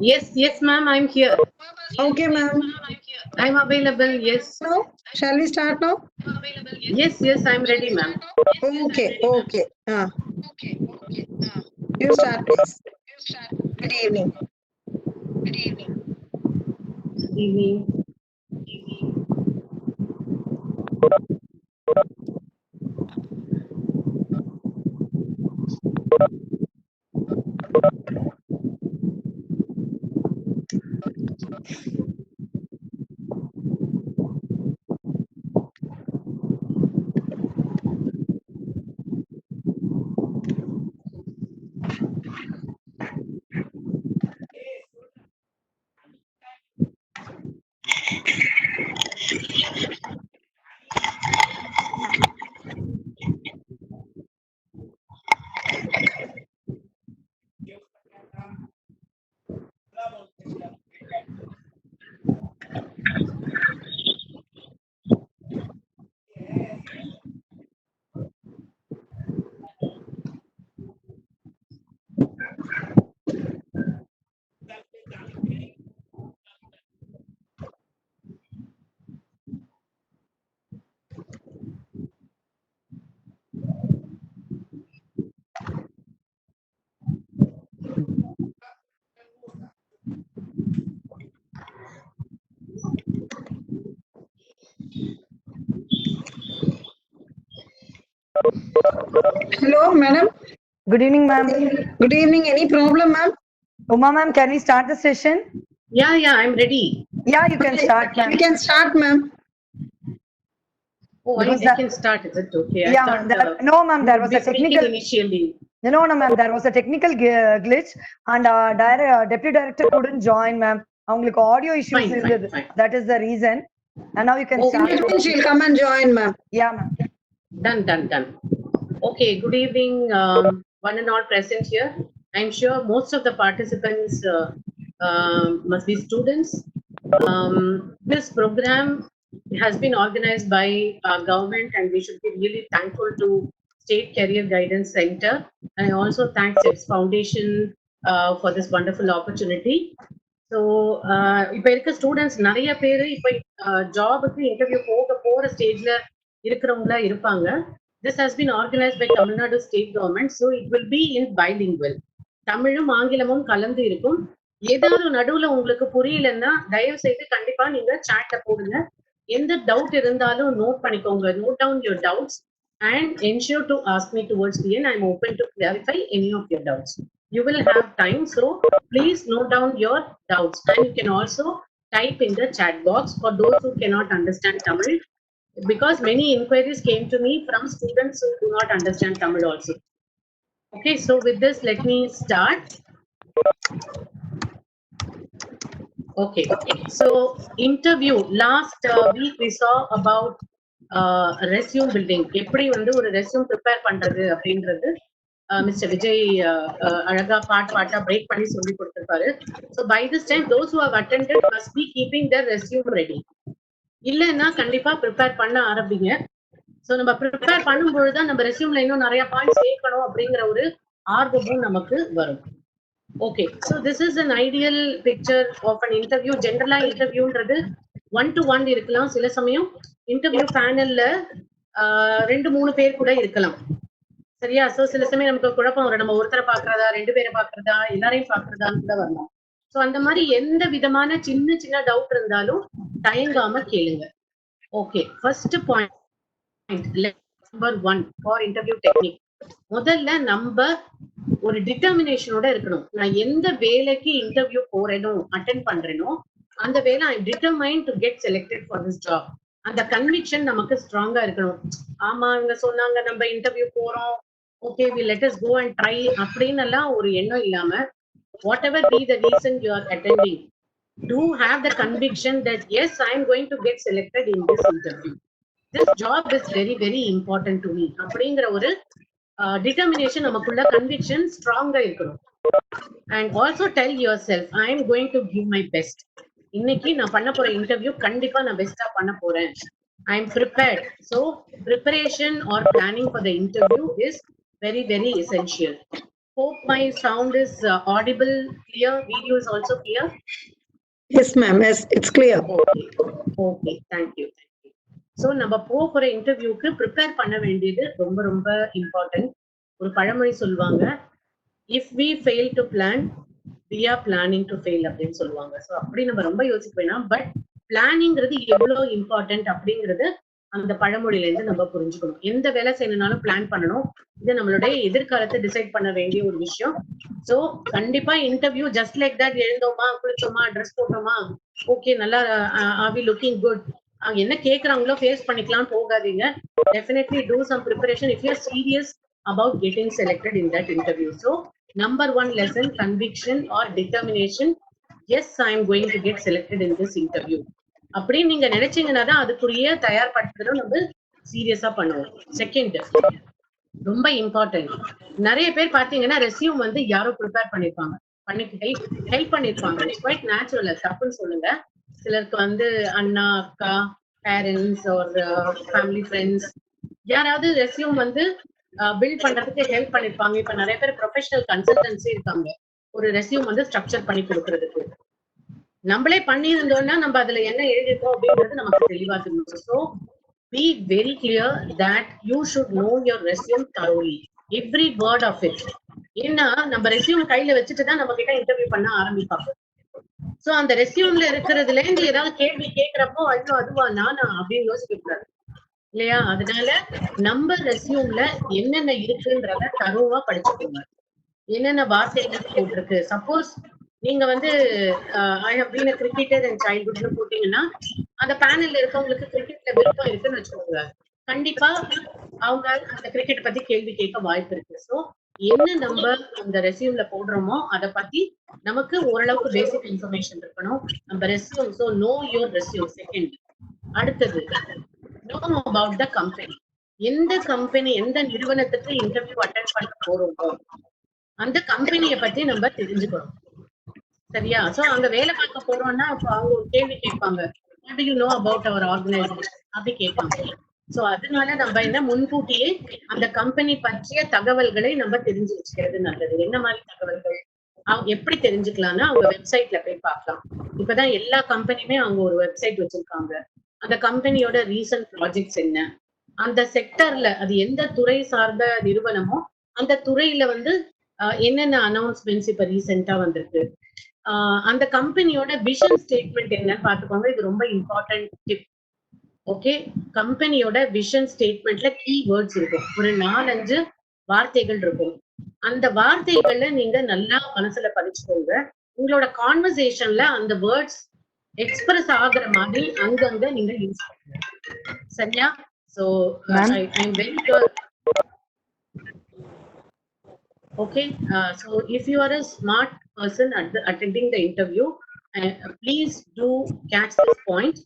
Yes, ma'am, I'm here. Okay, ma'am. I'm available. Yes. Now, shall we start now? Yes, I'm ready, ma'am. Okay. You start, please. Good evening. Evening. Hello, madam. Good evening, ma'am. Good evening. Any problem, ma'am? Uma, ma'am, can we start the session? Yeah, I'm ready. Yeah, you can start, We ma'am. can start, ma'am. Oh, Because I can start. Is it okay? I Yeah, thought, no, ma'am, there you would was be a speaking technical. initially. No, ma'am, there was a technical glitch and deputy director couldn't join, ma'am. அவங்களுக்கு audio issues Fine. இருந்தது. That is the reason. And now you can Okay. start. She'll come and join, ma'am. Yeah, ma'am. Done. Okay, good evening, one and all present here. I'm sure most of the participants must be students. This program has been organized by our government, and we should be really thankful to State Career Guidance Center. And I also thank SEPS Foundation for this wonderful opportunity. So இப்போ இருக்க students நிறைய பேர் இப்போ ஜாபுக்கு interview போற ஸ்டேஜ்ல இருக்கிறவங்களா இருப்பாங்க. This has been organised by Tamil Nadu state government. So it will be in bilingual, தமிழும் ஆங்கிலமும் கலந்து இருக்கும். ஏதாவது நடுவுல உங்களுக்கு புரியலன்னா தயவு செய்து கண்டிப்பா நீங்க சாட்ல போடுங்க. எந்த டவுட் இருந்தாலும் நோட் பண்ணிக்கோங்க. Note down your doubts and ensure to ask me towards the end. I'm open to clarify any of your doubts. You will have time, so please note down your doubts, and you can also type in the chat box for those who cannot understand Tamil, because many inquiries came to me from students who do not understand Tamil also. Okay, so with this, let me start. Okay, so interview. Last week we saw about resume building, எப்படி வந்து ஒரு resume prepare பண்றது அப்படின்றது mister Vijay அழகா பாட்டா break பண்ணி சொல்லி கொடுத்திருப்பாரு. So by this time those who have attended must be keeping the resume ready. இல்லைன்னா கண்டிப்பா ப்ரிப்பேர் பண்ண ஆரம்பிங்க. ஸோ நம்ம ப்ரிப்பேர் பண்ணும்பொழுதுதான் நம்ம ரெஸ்யூம்ல இன்னும் நிறைய பாயிண்ட் சேர்க்கணும் அப்படிங்கிற ஒரு ஆர்வமும் நமக்கு வரும். Okay, so this is an ideal picture of an interview. ஜென்ரலா இன்டர்வியூன்றது 1-to-1 இருக்கலாம். சில சமயம் இன்டர்வியூ பேனல்ல 2-3 பேர் கூட இருக்கலாம். சரியா? சோ சில சமயம் நமக்கு குழப்பம் வரும். நம்ம ஒருத்தரை பாக்குறதா, 2 பேரை பாக்குறதா, எல்லாரையும் பாக்குறதான்னு கூட வரலாம். சோ அந்த மாதிரி எந்த விதமான சின்ன டவுட் இருந்தாலும் தயங்காம கேளுங்க. Okay, first point number 1 for interview technique. முதல்ல நம்ம ஒரு டிட்டர்மினேஷனோட இருக்கணும். நான் எந்த வேலைக்கு இன்டர்வியூ போறேனோ, அட்டென்ட் பண்றேனோ அந்த வேலை I determine to get selected for this job. அந்த கன்விக்ஷன் நமக்கு ஸ்ட்ராங்கா இருக்கணும். ஆமா, இவங்க சொன்னாங்க நம்ம இன்டர்வியூ போறோம், okay we let us go and try அப்படின்னு எல்லாம் ஒரு எண்ணம் இல்லாம, whatever be the reason you are attending, do have the conviction that yes, I am going to get selected in this interview. This job is very important to me அப்படிங்கிற ஒரு determination நமக்குள்ள, conviction ஸ்ட்ராங்கா இருக்கணும். And also tell yourself, I am going to give my best. இன்னைக்கு நான் பண்ண போற interview கண்டிப்பா நான் பெஸ்டா பண்ண போறேன். I am prepared. So preparation or planning for the interview is very essential. Hope my sound is audible, clear. Video is also clear. Yes, ma'am. Yes, it's clear. Okay, thank you. So நம்ம போகிற இன்டர்வியூக்கு prepare பண்ண வேண்டியது ரொம்ப ரொம்ப important. ஒரு பழமொழி சொல்லுவாங்க, if we fail to plan we are planning to fail அப்படின்னு சொல்லுவாங்க. ஸோ அப்படி நம்ம ரொம்ப யோசிக்க வேணாம். பட் பிளானிங்கிறது எவ்வளவு இம்பார்ட்டன்ட் அப்படிங்கிறது அந்த பழமொழியில இருந்து நம்ம புரிஞ்சுக்கணும். எந்த வேலை செய்யணும்னாலும் பிளான் பண்ணணும். இது நம்மளுடைய எதிர்காலத்தை டிசைட் பண்ண வேண்டிய ஒரு விஷயம். ஸோ கண்டிப்பா இன்டர்வியூ ஜஸ்ட் லைக் தட், எழுந்தோமா, குளிச்சோமா, ட்ரெஸ் போட்டோமா, ஓகே நல்லா ஆர் வி லுக்கிங் குட், என்ன கேக்குறாங்களோ ஃபேஸ் பண்ணிக்கலாம் போகாதீங்க. Definitely do some preparation if you are serious about getting selected in that interview. So number 1 lesson, conviction or determination. Yes, I am going to get selected in this interview. அப்படி நீங்க நினைச்சீங்கன்னா தான் அதுக்குரிய தயார்படுத்துறதும் நம்ம சீரியஸா பண்ணுவோம். செகண்ட், ரொம்ப important, நிறைய பேர் பாத்தீங்கன்னா ரெஸ்யூம் வந்து யாரோ ப்ரிப்பேர் பண்ணிருப்பாங்க, பண்ணிட்டு ஹெல்ப் பண்ணிருப்பாங்க. இட்ஸ் குவைட் நேச்சுரல், தப்புன்னு சொல்லுங்க. சிலருக்கு வந்து அண்ணா, அக்கா, பேரண்ட்ஸ் ஒரு ஃபேமிலி ஃப்ரெண்ட்ஸ் யாராவது ரெஸ்யூம் வந்து பில்ட் பண்றதுக்கு ஹெல்ப் பண்ணிருப்பாங்க. இப்ப நிறைய பேர் ப்ரொஃபஷனல் கன்சல்டன்சி இருக்காங்க ஒரு ரெஸ்யூம் வந்து ஸ்ட்ரக்சர் பண்ணி கொடுக்கறதுக்கு. நம்மளே பண்ணியிருந்தோம்னா நம்ம அதுல என்ன எழுதிருக்கோம் அப்படின்றது நமக்கு தெளிவா தெரியும். So be very clear that you should know your resume thoroughly, every word of it. ஏன்னா நம்ம ரெஸ்யூம் கையில வச்சுட்டு தான் நம்ம கிட்ட இன்டர்வியூ பண்ண ஆரம்பிப்பாங்க. சோ அந்த ரெஸ்யூம்ல இருக்கிறதுல இருந்து ஏதாவது கேள்வி கேட்கிறப்போ ஐயோ அதுவா நானா அப்படின்னு யோசிக்க கூடாது இல்லையா? அதனால நம்ம ரெஸ்யூம்ல என்னென்ன இருக்குன்றத தரோவா படிச்சுக்கோங்க. என்னென்ன வார்த்தைகள் போட்டிருக்கு. சப்போஸ் நீங்க வந்து I have been a cricketer in childhoodனு போட்டீங்கன்னா அந்த பேனல்ல இருக்கவங்களுக்கு கிரிக்கெட்ல விருப்பம் இருக்குன்னு வச்சுக்கோங்க, கண்டிப்பா அவங்க அந்த கிரிக்கெட் பத்தி கேள்வி கேட்க வாய்ப்பு இருக்கு. சோ என்ன நம்ம அந்த ரெஸ்யூம்ல போடுறோமோ அதை பத்தி நமக்கு ஓரளவுக்கு பேசிக் இன்ஃபர்மேஷன் இருக்கணும் நம்ம resume. So no your resume. Second, அடுத்தது நோ அபவுட் த கம்பெனி. எந்த கம்பெனி, எந்த நிறுவனத்துக்கு இன்டர்வியூ அட்டென்ட் பண்ண போறோமோ அந்த கம்பெனியை பத்தி நம்ம தெரிஞ்சுக்கணும். சரியா? சோ அங்க வேலை பார்க்க போறோம்னா அப்ப அவங்க ஒரு கேள்வி கேட்பாங்க, what do you know about our organization அப்படி கேட்பாங்க. சோ அதனால நம்ம என்ன முன்கூட்டியே அந்த கம்பெனி பற்றிய தகவல்களை நம்ம தெரிஞ்சு வச்சுக்கிறது நல்லது. என்ன மாதிரி தகவல்கள் அவங்க எப்படி தெரிஞ்சுக்கலாம்னா அவங்க வெப்சைட்ல போய் பார்க்கலாம். இப்பதான் எல்லா கம்பெனியுமே அவங்க ஒரு வெப்சைட் வச்சிருக்காங்க. அந்த கம்பெனியோட ரீசன்ட் ப்ராஜெக்ட்ஸ் என்ன, அந்த செக்டர்ல அது எந்த துறை சார்ந்த நிறுவனமோ அந்த துறையில வந்து என்னென்ன அனௌன்ஸ்மெண்ட்ஸ் இப்ப ரீசெண்டா வந்திருக்கு, அந்த கம்பெனியோட விஷன் ஸ்டேட்மெண்ட் என்னன்னு பாத்துக்கோங்க. இது ரொம்ப இம்பார்ட்டன்ட் டிப். ஓகே, கம்பெனியோட விஷன் ஸ்டேட்மெண்ட்ல கீவேர்ட்ஸ் இருக்கும், ஒரு 4-5 வார்த்தைகள் இருக்கும். அந்த வார்த்தைகள்ல நீங்க நல்லா மனசுல பதிச்சுக்கோங்க. உங்களோட கான்வர்சேஷன்ல அந்த வேர்ட்ஸ் எக்ஸ்பிரஸ் ஆகுற மாதிரி அங்கங்க நீங்க யூஸ் பண்ணுங்க. சரியா? So I am very sure. Okay, so if you are a smart person attending the interview, please do catch this point.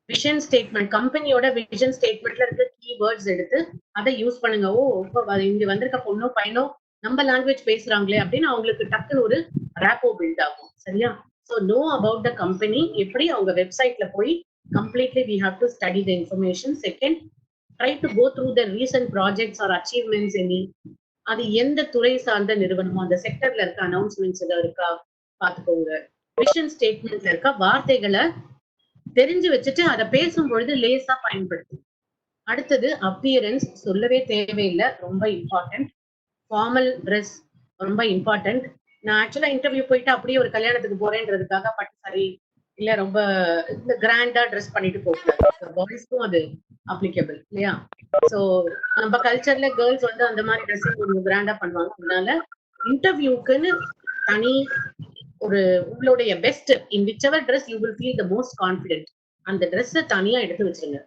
Vision statement, கம்பெனியோட விஷன் ஸ்டேட்மெண்ட்ல இருக்க கீவேர்ட்ஸ் எடுத்து அதை யூஸ் பண்ணுங்க. ஓ இங்க வந்திருக்க பொண்ணோ பையனோ நம்ம லாங்குவேஜ் பேசுறாங்களே அப்படின்னு அவங்களுக்கு டக்குன்னு ஒரு ரேப்போ பில்ட் ஆகும். சரியா? So know about the company. எப்படி அவங்க வெப்சைட்ல போய் completely we have to study the information. Second, try to go through the recent projects or achievements any, அது எந்த துறை சார்ந்த நிறுவனமோ அந்த செக்டர்ல இருக்க அனௌன்ஸ்மெண்ட்ஸ் ஏதாவது இருக்கா பாத்துக்கோங்க. விஷன் ஸ்டேட்மெண்ட்ல இருக்க வார்த்தைகளை தெரிஞ்சு வச்சுட்டு அதை பேசும்பொழுது லேசா பயன்படுத்தும். அடுத்தது அப்பியரன்ஸ், சொல்லவே தேவையில்லை, ரொம்ப இம்பார்ட்டன்ட். ஃபார்மல் ட்ரெஸ் ரொம்ப இம்பார்ட்டன்ட். நான் ஆக்சுவலா இன்டர்வியூ போயிட்டு அப்படியே ஒரு கல்யாணத்துக்கு போறேன்றதுக்காக பட்டு சாரி இல்ல ரொம்ப இந்த கிராண்டா ட்ரெஸ் பண்ணிட்டு போகக்கூடாது. பாய்ஸ்க்கும் அது அப்ளிகபிள் இல்லையா? சோ நம்ம கல்ச்சர்ல கேர்ள்ஸ் வந்து அந்த மாதிரி ட்ரெஸ்ஸிங் கொஞ்சம் கிராண்டா பண்ணுவாங்க. அதனால இன்டர்வியூக்குன்னு தனி ஒரு உங்களுடைய best in which ever dress you will feel the most confident, அந்த ட்ரெஸ்ஸை தனியா எடுத்து வச்சிருங்க.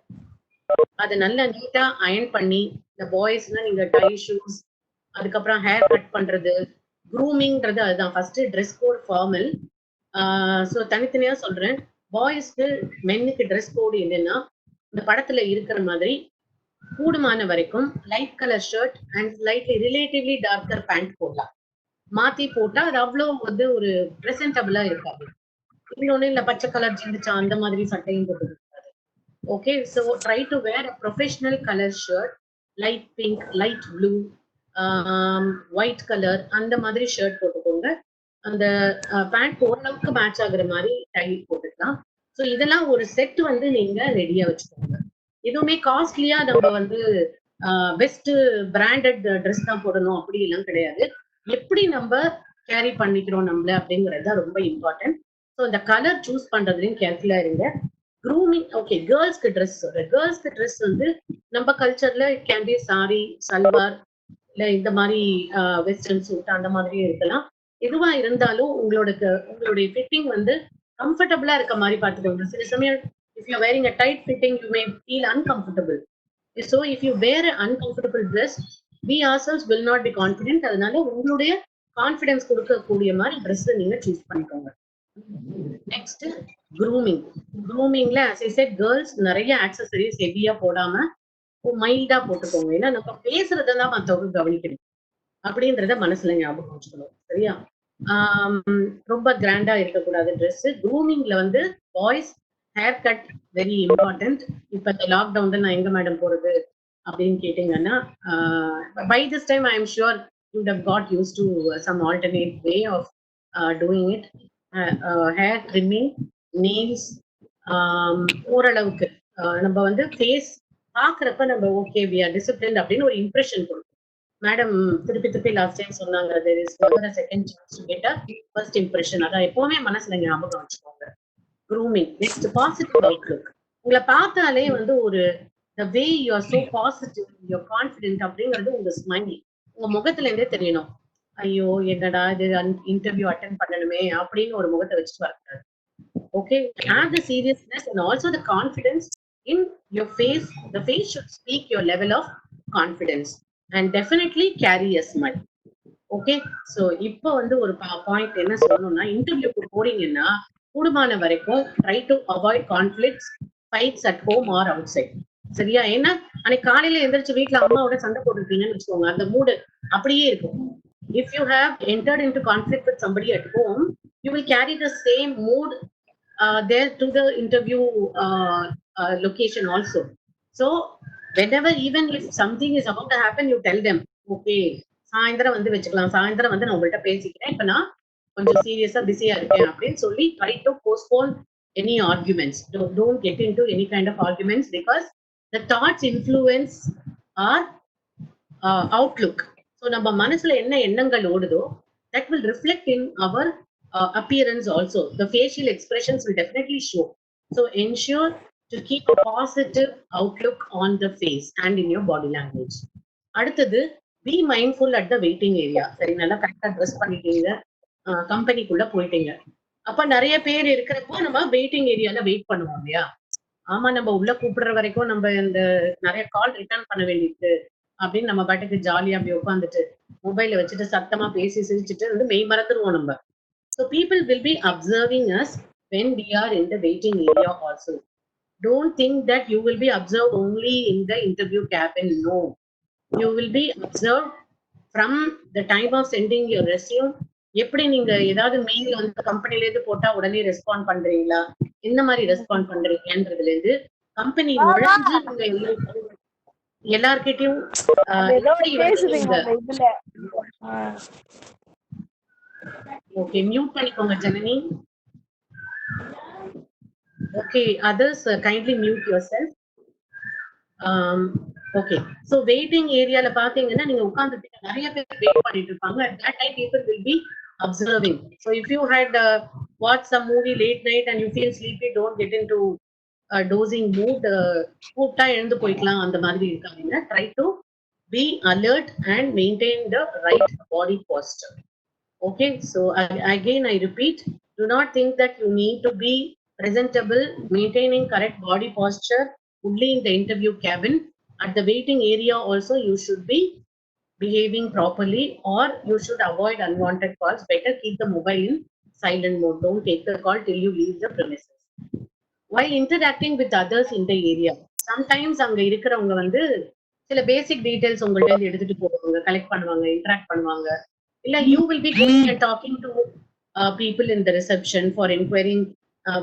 அதை நல்லா நீட்டா அயர்ன் பண்ணி, இந்த பாய்ஸ்னா நீங்க டை ஷூஸ், அதுக்கப்புறம் ஹேர் கட் பண்றது, க்ரூமிங்ன்றது அதுதான். First dress code formal. So தனித்தனியா சொல்றேன். பாய்ஸ்க்கு மென்னுக்கு ட்ரெஸ் கோடு என்னன்னா இந்த படத்துல இருக்கிற மாதிரி கூடுமான வரைக்கும் light colour shirt and lightly relatively darker pant போடலாம். மாத்தி போட்டா அது அவ்வளோ வந்து ஒரு பிரசன்டபிளா இருக்காது. இன்னொன்னு இல்ல பச்சை கலர் ஜிந்துச்சா அந்த மாதிரி சட்டையும் போட்டு இருக்காது. Okay, so try to wear a professional colour shirt, light pink, light blue, white colour அந்த மாதிரி ஷர்ட் போட்டுக்கோங்க. அந்த பேண்ட் ஓரளவுக்கு மேட்ச் ஆகுற மாதிரி டை போட்டுக்கலாம். ஸோ இதெல்லாம் ஒரு செட் வந்து நீங்க ரெடியா வச்சுக்கோங்க. எதுவுமே காஸ்ட்லியா நம்ம வந்து பெஸ்ட் பிராண்டட் ட்ரெஸ் தான் போடணும் அப்படி எல்லாம் கிடையாது. எப்படி நம்ம கேரி பண்ணிக்கிறோம் நம்மள அப்படிங்கிறது தான் ரொம்ப இம்பார்ட்டன்ட். ஸோ இந்த கலர் சூஸ் பண்றதுலையும் கேர்ஃபுல்லா இருங்க. க்ரூமிங் ஓகே, கேர்ள்ஸ்க்கு ட்ரெஸ் கேர்ள்ஸ்க்கு ட்ரெஸ் வந்து நம்ம கல்ச்சர்ல கேன் பி சாரி, சல்வார், இல்ல இந்த மாதிரி வெஸ்டர்ன் சூட் அந்த மாதிரியும் இருக்கலாம். எதுவா இருந்தாலும் உங்களுடைய ஃபிட்டிங் வந்து கம்ஃபர்டபுளா இருக்க மாதிரி பார்த்துக்கோங்க. சில சமயம் if you wearing a tight fitting you may feel uncomfortable. So if you wear uncomfortable dress we ourselves will not be confident. அதனால உங்களுடைய கான்ஃபிடன்ஸ் கொடுக்கக்கூடிய மாதிரி ட்ரெஸ் நீங்க சூஸ் பண்ணிக்கோங்க. Next grooming. க்ரூமிங்ல as I said கேர்ள்ஸ் நிறைய accessories ஹெவியா போடாம மைல்டா போட்டுக்கோங்க. ஏன்னா நம்ம பேசுறதெல்லாம் மத்தவங்க கவனிக்கணும் அப்படின்றத மனசுல ஞாபகம் வச்சுக்கணும். சரியா? ரொம்ப கிராண்டா இருக்கக்கூடாது ட்ரெஸ். க்ரூமிங்ல வந்து boys hair cut very important. இப்ப இந்த லாக்டவுன்ல நான் எங்க மேடம் போறது அப்படின்னு கேட்டீங்கன்னா, by this time I am sure you have got used to some alternate way of doing it. Hair trimming, nails, ஓரளவுக்கு நம்ம வந்து ஃபேஸ் பாக்குறப்ப நம்ம ஓகே வி ஆர் டிசிப்ளின் அப்படின்னு ஒரு இம்ப்ரெஷன் கொடுக்கும். மேடம் திருப்பி லாஸ்ட் டைம் சொன்னாங்க there is never a second chance to get a first impression. அதான் எப்பவுமே மனசுல ஞாபகம் வச்சுக்கோங்க. க்ரூமிங். Next positive Outlook. உங்களை பார்த்தாலே வந்து ஒரு the way you are so positive, you're confident அப்படிங்கிறது உங்க ஸ்மைல், உங்க முகத்துல இருந்தே தெரியணும். ஐயோ என்னடா இது இன்டர்வியூ அட்டென்ட் பண்ணணுமே அப்படின்னு ஒரு முகத்தை வச்சுட்டு வரக்கூடாது. Okay, have the seriousness and also the confidence in your face. The face should speak your level of confidence and definitely carry a smile. Okay, so இப்போ வந்து ஒரு பாயிண்ட் என்ன சொல்லணும்னா, இன்டர்வியூக்கு போறீங்கன்னா கூடுமான வரைக்கும் try to avoid conflicts, fights at home or outside. சரியா? ஏன்னா அன்னைக்கு காலையில எந்திரிச்சு வீட்டுல அம்மாவோட சண்டை போட்டுருக்கீங்கன்னு வச்சுக்கோங்க, அந்த மூடு அப்படியே இருக்கும். If you have entered into conflict with somebody at home, you will carry the same mood there to the interview location also. So whenever, even if something is about to happen, you tell them, okay, சாயந்தரம் வந்து வச்சுக்கலாம், சாயந்தரம் வந்து நான் உங்கள்கிட்ட பேசிக்கிறேன், இப்ப நான் கொஞ்சம் சீரியஸா பிஸியா இருக்கேன் அப்படின்னு சொல்லி try to postpone any arguments. Don't get into any kind of arguments because the thoughts influence our outlook. So நம்ம மனசுல என்ன எண்ணங்கள் ஓடுதோ that will reflect in our appearance also. The facial expressions will definitely show. So ensure to keep a positive outlook on the face and in your body language. அடுத்தது be mindful at the waiting area. சரி, நல்லா கரெக்டா dress பண்ணிட்டீங்க, கம்பெனிக்குள்ள போயிட்டீங்க. அப்ப நிறைய பேர் இருக்கிறப்போ நம்ம வெயிட்டிங் ஏரியால வெயிட் பண்ணுவோம் இல்லையா? ஆமா, நம்ம உள்ள கூப்பிடுற வரைக்கும் நம்ம இந்த நிறைய கால் ரிட்டர்ன் பண்ண வேண்டியிருக்கு அப்படின்னு நம்ம பாட்டுக்கு ஜாலியா அப்படி உட்காந்துட்டு மொபைல வச்சுட்டு சத்தமா பேசி சிரிச்சுட்டு வந்து மெய் மறந்துருவோம் நம்ம. So people will be observing us when we are in the waiting area also. Don't think that you will be observed only in the interview cabin. No, you will be observed from the time of sending your resume. எப்படி நீங்க ஏதாவது mail வந்து கம்பெனில இருந்து போட்டா உடனே respond பண்றீங்களா, இந்த மாதிரி ரெஸ்பாண்ட் பண்றீங்கன்றதுல இருந்து கம்பெனி நுழைஞ்சு நீங்க எல்லார்கிட்டயும் ஓகே மியூட் பண்ணிக்கோங்க Janani. Okay, others kindly mute yourself. Okay, so waiting ஏரியால பாத்தீங்கன்னா நீங்க உட்கார்ந்துட்டு நிறைய பேர் வெயிட் பண்ணிட்டு இருப்பாங்க. At that time people will be observing. So if you had watched some movie late night and you feel sleepy, don't get into dozing mood. கூப்பிட்டா எழுந்து போய்க்கலாம் அந்த மாதிரி இருக்காங்க. Try to be alert and maintain the right body posture. Okay, so again I repeat, do not think that you need to be presentable, maintaining correct body posture only in the interview cabin. At the waiting area also you should be behaving properly, or you should avoid unwanted calls. Better keep the mobile in silent mode. Don't take the call till you leave the premises. While interacting with others in the area, sometimes அங்க இருக்கிறவங்க வந்து சில பேசிக் details உங்கள்ட்ட இருந்து எடுத்துட்டு போவாங்க, collect பண்ணுவாங்க, interact பண்ணுவாங்க. இல்ல you will be going and talking to people in the reception for inquiring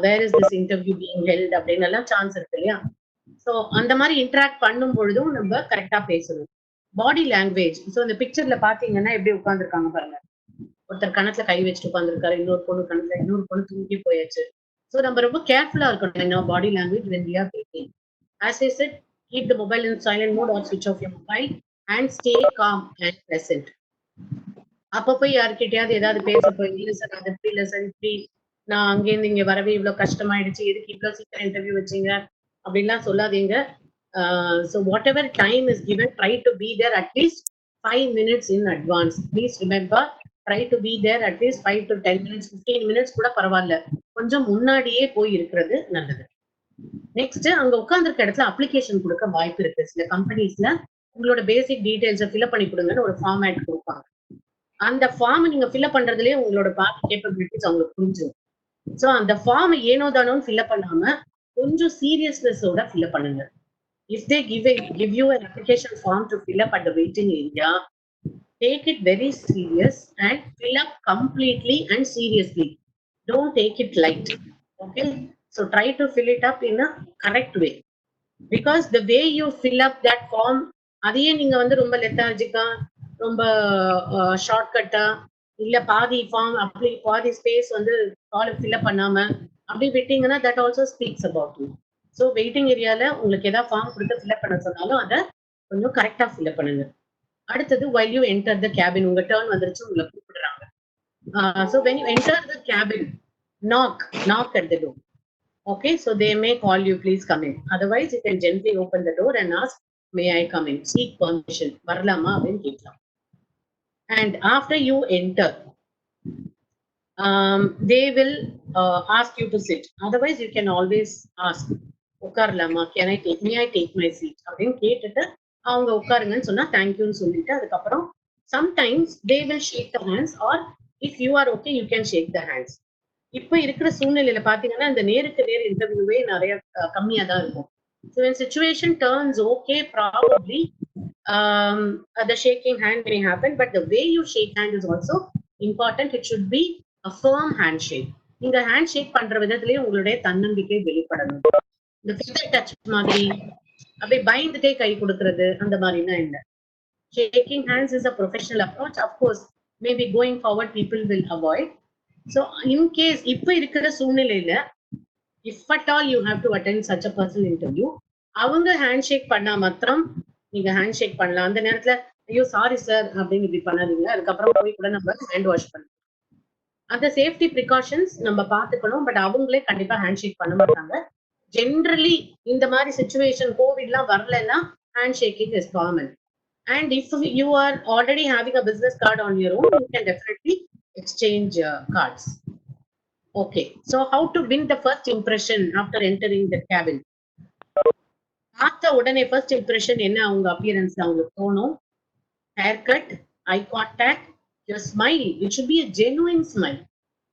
where is this interview being held அப்படின்னு எல்லாம் சான்ஸ் இருக்கு இல்லையா? சோ அந்த மாதிரி இன்டராக்ட் பண்ணும் பொழுதும் நம்ம கரெக்டா பேசணும். Body language. ஸோ இந்த பிக்சர்ல பாத்தீங்கன்னா எப்படி உட்கார்ந்துருக்காங்க பாருங்க. ஒருத்தர் கணத்துல கை வச்சுட்டு உட்கார்ந்துருக்காரு, இன்னொரு பொண்ணு கணத்துல, இன்னொரு பொண்ணு தூங்கி போயாச்சு. ஸோ நம்ம ரொம்ப கேர்ஃபுல்லா இருக்கணும் body language when we are speaking. As I said, keep the mobile in silent mode or switch off your mobile and stay calm and pleasant. அப்ப போய் யார்கிட்டயாவது ஏதாவது பேச போய் இல்ல சார் அது இப்படி இல்ல சார் இப்படி நான் அங்கேருந்து இங்க வரவே இவ்வளவு கஷ்டமாயிடுச்சு, எதுக்கு இவ்வளவு சீக்கிரம் இன்டர்வியூ வச்சீங்க அப்படின்லாம் சொல்லாதீங்க. So whatever time is given, try to be there at least 5 minutes in advance. Please remember, try to be there at least 5 to 10 minutes, 15 minutes கூட பரவாயில்ல, கொஞ்சம் முன்னாடியே போய் இருக்கிறது நல்லது. நெக்ஸ்ட், அங்க உட்கார்ந்துருக்க இடத்துல அப்ளிகேஷன் கொடுக்க வாய்ப்பு இருக்கு. சில கம்பெனிஸ்ல உங்களோட பேசிக் டீடைல்ஸை ஃபில்அப் பண்ணி கொடுங்கன்னு ஒரு ஃபார்மேட் கொடுப்பாங்க. அந்த ஃபார்ம் நீங்க ஃபில்அப் பண்றதுலயே உங்களோட பாக்கி கேப்பபிலிட்டிஸ் அவங்களுக்கு புரிஞ்சிடும். ஸோ அந்த ஃபார்ம் ஏனோ தானோன்னு ஃபில்அப் பண்ணாம கொஞ்சம் சீரியஸ்னஸோட ஃபில்அப் பண்ணுங்க. If they give you an application form to fill up at the waiting area, take it very serious and fill up completely and seriously. Don't take it light. Okay? So try to fill it up in a correct way. Because the way you fill up that form, அதையே நீங்க வந்து ரொம்ப லெத்தார்ஜிக்கா, ரொம்ப ஷார்ட்கட்டா, இல்ல பாதி form அப்படி பாதி space வந்து காலம் ஃபில்அப் பண்ணாம அப்படி விட்டீங்கன்னா that also speaks about you. So waiting ஏரியால உங்களுக்கு ஏதாவது ஃபார்ம் கொடுத்து ஃபில்அப் பண்ண சொன்னாலும் அதை கொஞ்சம் கரெக்டா ஃபில்அப் பண்ணுங்க. அடுத்தது while you enter the cabin, உங்க டர்ன் வந்துருச்சு, உங்களை கூப்பிடுறாங்க. So when you enter the cabin, knock at the door. Okay, so they may call you, please come in. Otherwise you can gently open the door and ask, may I come in? Seek permission. வரலாமா அப்படின்னு கேட்கலாம். And after you enter, they will ask you to sit. Otherwise you can always ask, உட்காரலாமா, may I take my seat அப்படின்னு கேட்டுட்டு அவங்க உட்காருங்கன்னு சொன்னா தேங்க்யூன்னு சொல்லிட்டு அதுக்கப்புறம் sometimes they will shake the hands, or if you are okay you can shake the hands. இப்ப இருக்கிற சூழ்நிலையில பாத்தீங்கன்னா இந்த நேருக்கு நேர் இன்டர்வியூவே நிறைய கம்மியா தான் இருக்கும். So when situation turns okay, probably the shaking hand may happen, but the way you shake hand is also important. It should be a firm handshake. நீங்க ஹேண்ட் ஷேக் பண்ற விதத்திலேயே உங்களுடைய தன்னம்பிக்கை வெளிப்படணும். இந்த ஃபிங்கர் டச் மாதிரி அப்படியே பயந்துட்டே கை கொடுக்கறது அந்த மாதிரினா இல்ல. Shaking hands is a professional approach. Of course, maybe going forward people will avoid. So in case இப்ப இருக்கிற சூழ்நிலையில if at all you have to attend such a personal interview, அவங்க ஹேண்ட் ஷேக் பண்ணா மாத்திரம் நீங்க ஹேண்ட் ஷேக் பண்ணலாம். அந்த நேரத்துல ஐயோ சாரி சார் அப்படின்னு இப்படி பண்ணாதீங்க. அதுக்கப்புறம் போய் கூட நம்ம ஹேண்ட் வாஷ் பண்ணலாம். அந்த சேஃப்டி ப்ரிகாஷன்ஸ் நம்ம பாத்துக்கணும். பட் அவங்களே கண்டிப்பா ஹேண்ட் ஷேக் பண்ண மாட்டாங்க. ஜென்ரலி இந்த மாதிரி சிச்சுவேஷன் கோவிட்லாம் வரலன்னா hand shaking is common. And if you are already having a business card on your own, you can definitely exchange cards. Okay, so how to win the first impression after entering the cabin? பார்த்த உடனே first impression என்ன அவங்க appearance அவங்களுக்கு தோணும். Haircut, eye contact, your smile, it should be a genuine smile.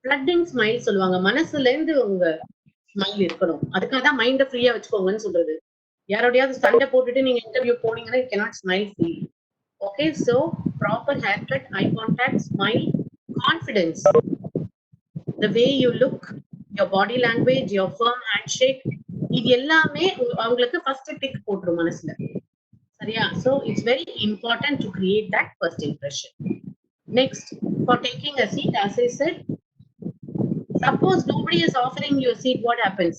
Flooding smile சொல்லுவாங்க. மனசுல இருந்து உங்க ஸ்மைல் இருக்கணும். அதுக்காக தான் மைண்ட ஃப்ரீயா வச்சுக்கோங்கன்னு சொல்றது. யாரோடையாவது சண்டை போட்டுட்டு நீங்க இன்டர்வியூ போனீங்கன்னா you cannot smile freely. Okay, so proper haircut, eye contact, smile, confidence, the way you look, your body language, your firm handshake, இது எல்லாமே அவங்களுக்கு ஃபர்ஸ்ட் டிக் போட்டுரும் மனசுல. சரியா? So it's very important to create that first impression. Next, for taking a seat, as I said, suppose nobody is offering you a seat, what happens?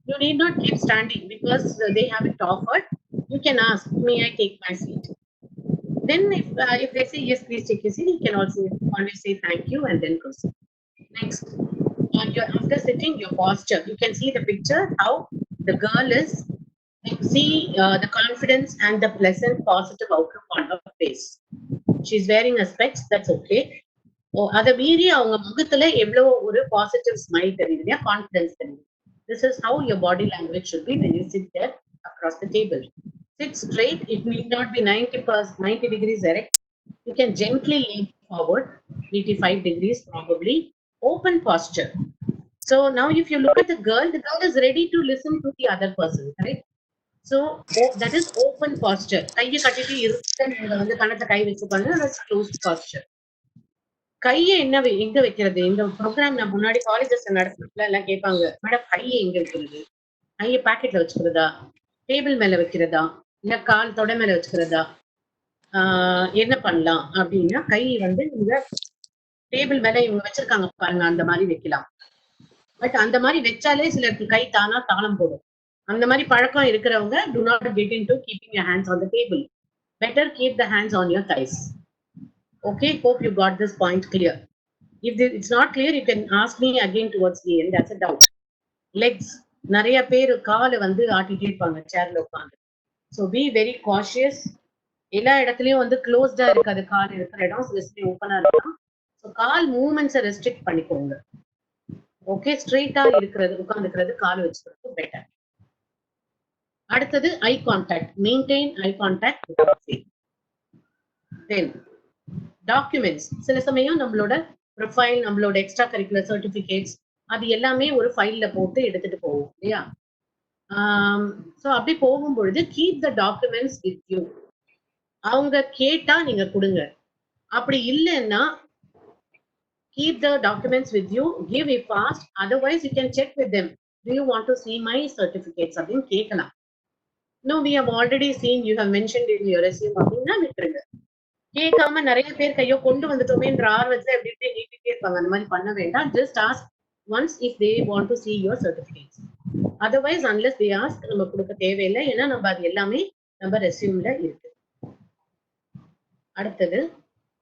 You need not keep standing because they haven't offered. You can ask, may I take my seat? Then if they say yes, please take your seat, you can also always say thank you and then proceed. Next, after sitting, your posture. You can see the picture how the girl is. You see the confidence and the pleasant positive outlook on her face. She's wearing a specs, that's okay. அதை மீறி அவங்க முகத்துல எவ்வளவு ஒரு positive smile தெரியுது இல்லையா, confidence தெரியுது. This is how your body language should be when you sit there across the table. Sit straight. It need not be 90 degrees erect. You can gently lean forward, 85 degrees probably. Open posture. So now if you look at the girl is ready to listen to the other person, right? So that is open posture. கையை கட்டிட்டு இருக்க நீங்க வந்து கணத்தை கை வச்சுப்பாங்க, that's closed posture. கையை எங்க வைக்கிறது? இந்த ப்ரோக்ராம் நான் முன்னாடி காலேஜஸ் நடத்துறதுல எல்லாம் கேட்பாங்க, மேடம் கையை எங்க வைக்கிறது? கையை பாக்கெட்ல வச்சுக்கிறதா, டேபிள் மேல வைக்கிறதா, இல்ல கால் தொடை மேல வச்சுக்கிறதா, என்ன பண்ணலாம் அப்படின்னா, கை வந்து நீங்க டேபிள் மேல இவங்க வச்சிருக்காங்க பாருங்க, அந்த மாதிரி வைக்கலாம். பட் அந்த மாதிரி வச்சாலே சிலருக்கு கை தானா தாளம் போடும். அந்த மாதிரி பழக்கம் இருக்கிறவங்க do not get into keeping your hands on the table. Better keep the hands on your thighs. Okay, hope you got this point clear. If it's not clear, you can ask me again towards the end. That's a doubt. Legs. நிறைய பேர் காலை வந்து ஆட்டிட்டே இருப்பாங்க சேர்ல உட்காந்து. So be very cautious. எல்லா இடத்துலயும் வந்து க்ளோஸ்டா இருக்காது, கால் இருக்கிற இடம் சில ஓப்பனா இருக்கலாம். ஸோ கால் மூவ்மெண்ட்ஸை ரெஸ்ட்ரிக்ட் பண்ணிக்கோங்க. ஓகே, ஸ்ட்ரெயிட்டா இருக்கிறது, உட்காந்துக்கிறது, கால் வச்சுக்கிறது பெட்டர். அடுத்தது eye contact. Maintain eye contact. Then documents. சில சமயம் நம்மளோட ப்ரொஃபைல், நம்மளோட எக்ஸ்ட்ரா கரிக்குலர் சர்டிபிகேட்ஸ், அது எல்லாமே ஒரு ஃபைல்ல போட்டு எடுத்துட்டு போவோம் இல்லையா? ஸோ அப்படி போகும் பொழுது keep the documents with you. அவங்க கேட்டா நீங்க கொடுங்க. அப்படி இல்லைன்னா keep the documents with you, give if asked, otherwise you can check with them. Do you want to see my certificates? அப்படின்னு கேட்கலாம். No, we have already seen, you have mentioned in your resume அப்படின்னா விட்டுருங்க. கேட்காம நிறைய பேர் கையோ கொண்டு வந்துட்டோமேன்ற ஆர்வத்துல எப்படி எப்படி நீட்டிட்டே இருப்பாங்க. அந்த மாதிரி பண்ண வேண்டாம். Just ask once if they want to see your certificates. Otherwise, unless they ask, நம்ம கொடுக்க தேவையில்லை. ஏன்னா நம்ம அது எல்லாமே நம்ம ரெஸ்யூம்ல இருக்கு. அடுத்தது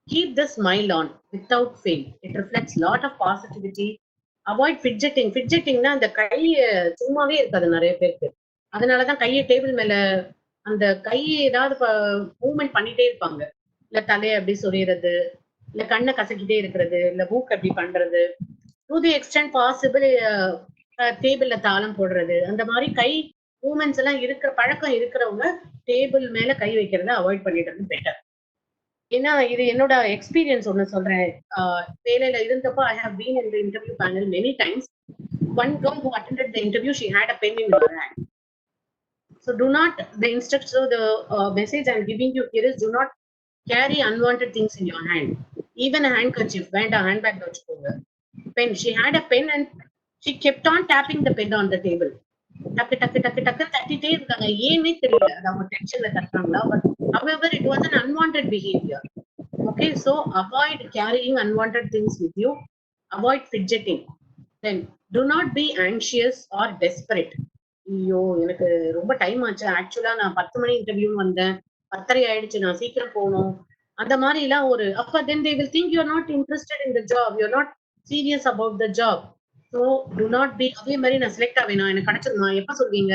keep the smile on without fail. It reflects lot of positivity. Avoid fidgeting. Fidgetingனா அந்த கைய சும்மாவே இருக்காது நிறைய பேருக்கு. அதனாலதான் கையை டேபிள் மேல அந்த கையை ஏதாவது மூவ்மெண்ட் பண்ணிட்டே இருப்பாங்க. இல்ல தலையை அப்படி சொறியறது, இல்ல கண்ணை கசக்கிட்டே இருக்கிறது, இல்ல மூக்கு அப்படி பண்றது, டு தி எக்ஸ்டென்ட் பாசிபிள் டேபிள்ல தாளம் போடுறது, அந்த மாதிரி கை மூவ்மெண்ட்ஸ் எல்லாம் இருக்கிற பழக்கம் இருக்கிறவங்க டேபிள் மேல கை வைக்கிறத அவாய்ட் பண்ணிடுறது பெட்டர். ஏன்னா இது என்னோட எக்ஸ்பீரியன்ஸ் ஒண்ணு சொல்றேன். வேலையில இருந்தப்போ I have been in the interview panel many times. One girl who attended the interview, she had a pen in her hand. So do not, the instruction, the message I'm giving you here is do not carry unwanted things in your hand. Even a handkerchief, வேண்டாம், handbag வச்சுக்கோங்க. Pen, she had a pen and she kept on tapping the pen on the table. டக்கு டக்கு டக்கு டக்கு தட்டிட்டே இருக்காங்க. ஏன்னே தெரியல, அது அவங்க டென்ஷன்ல தட்டுறாங்களா? But however, it was an unwanted behavior. Okay, so avoid carrying unwanted things with you. Avoid fidgeting. Then do not be anxious or desperate. ஐயோ எனக்கு ரொம்ப டைம் ஆச்சு, ஆக்சுவலா நான் 10 மணி இன்டர்வியூ வந்தேன், 10:30 ஆயிடுச்சு, நான் சீக்கிரம் போகணும், அந்த மாதிரி எல்லாம் ஒரு அப்ப then they will think you are not interested in the job, you are not serious about the job. So do not be அதே மாதிரி நான் செலக்ட் ஆவேனா, எனக்கு கிடைச்சிருமா, எப்ப சொல்வீங்க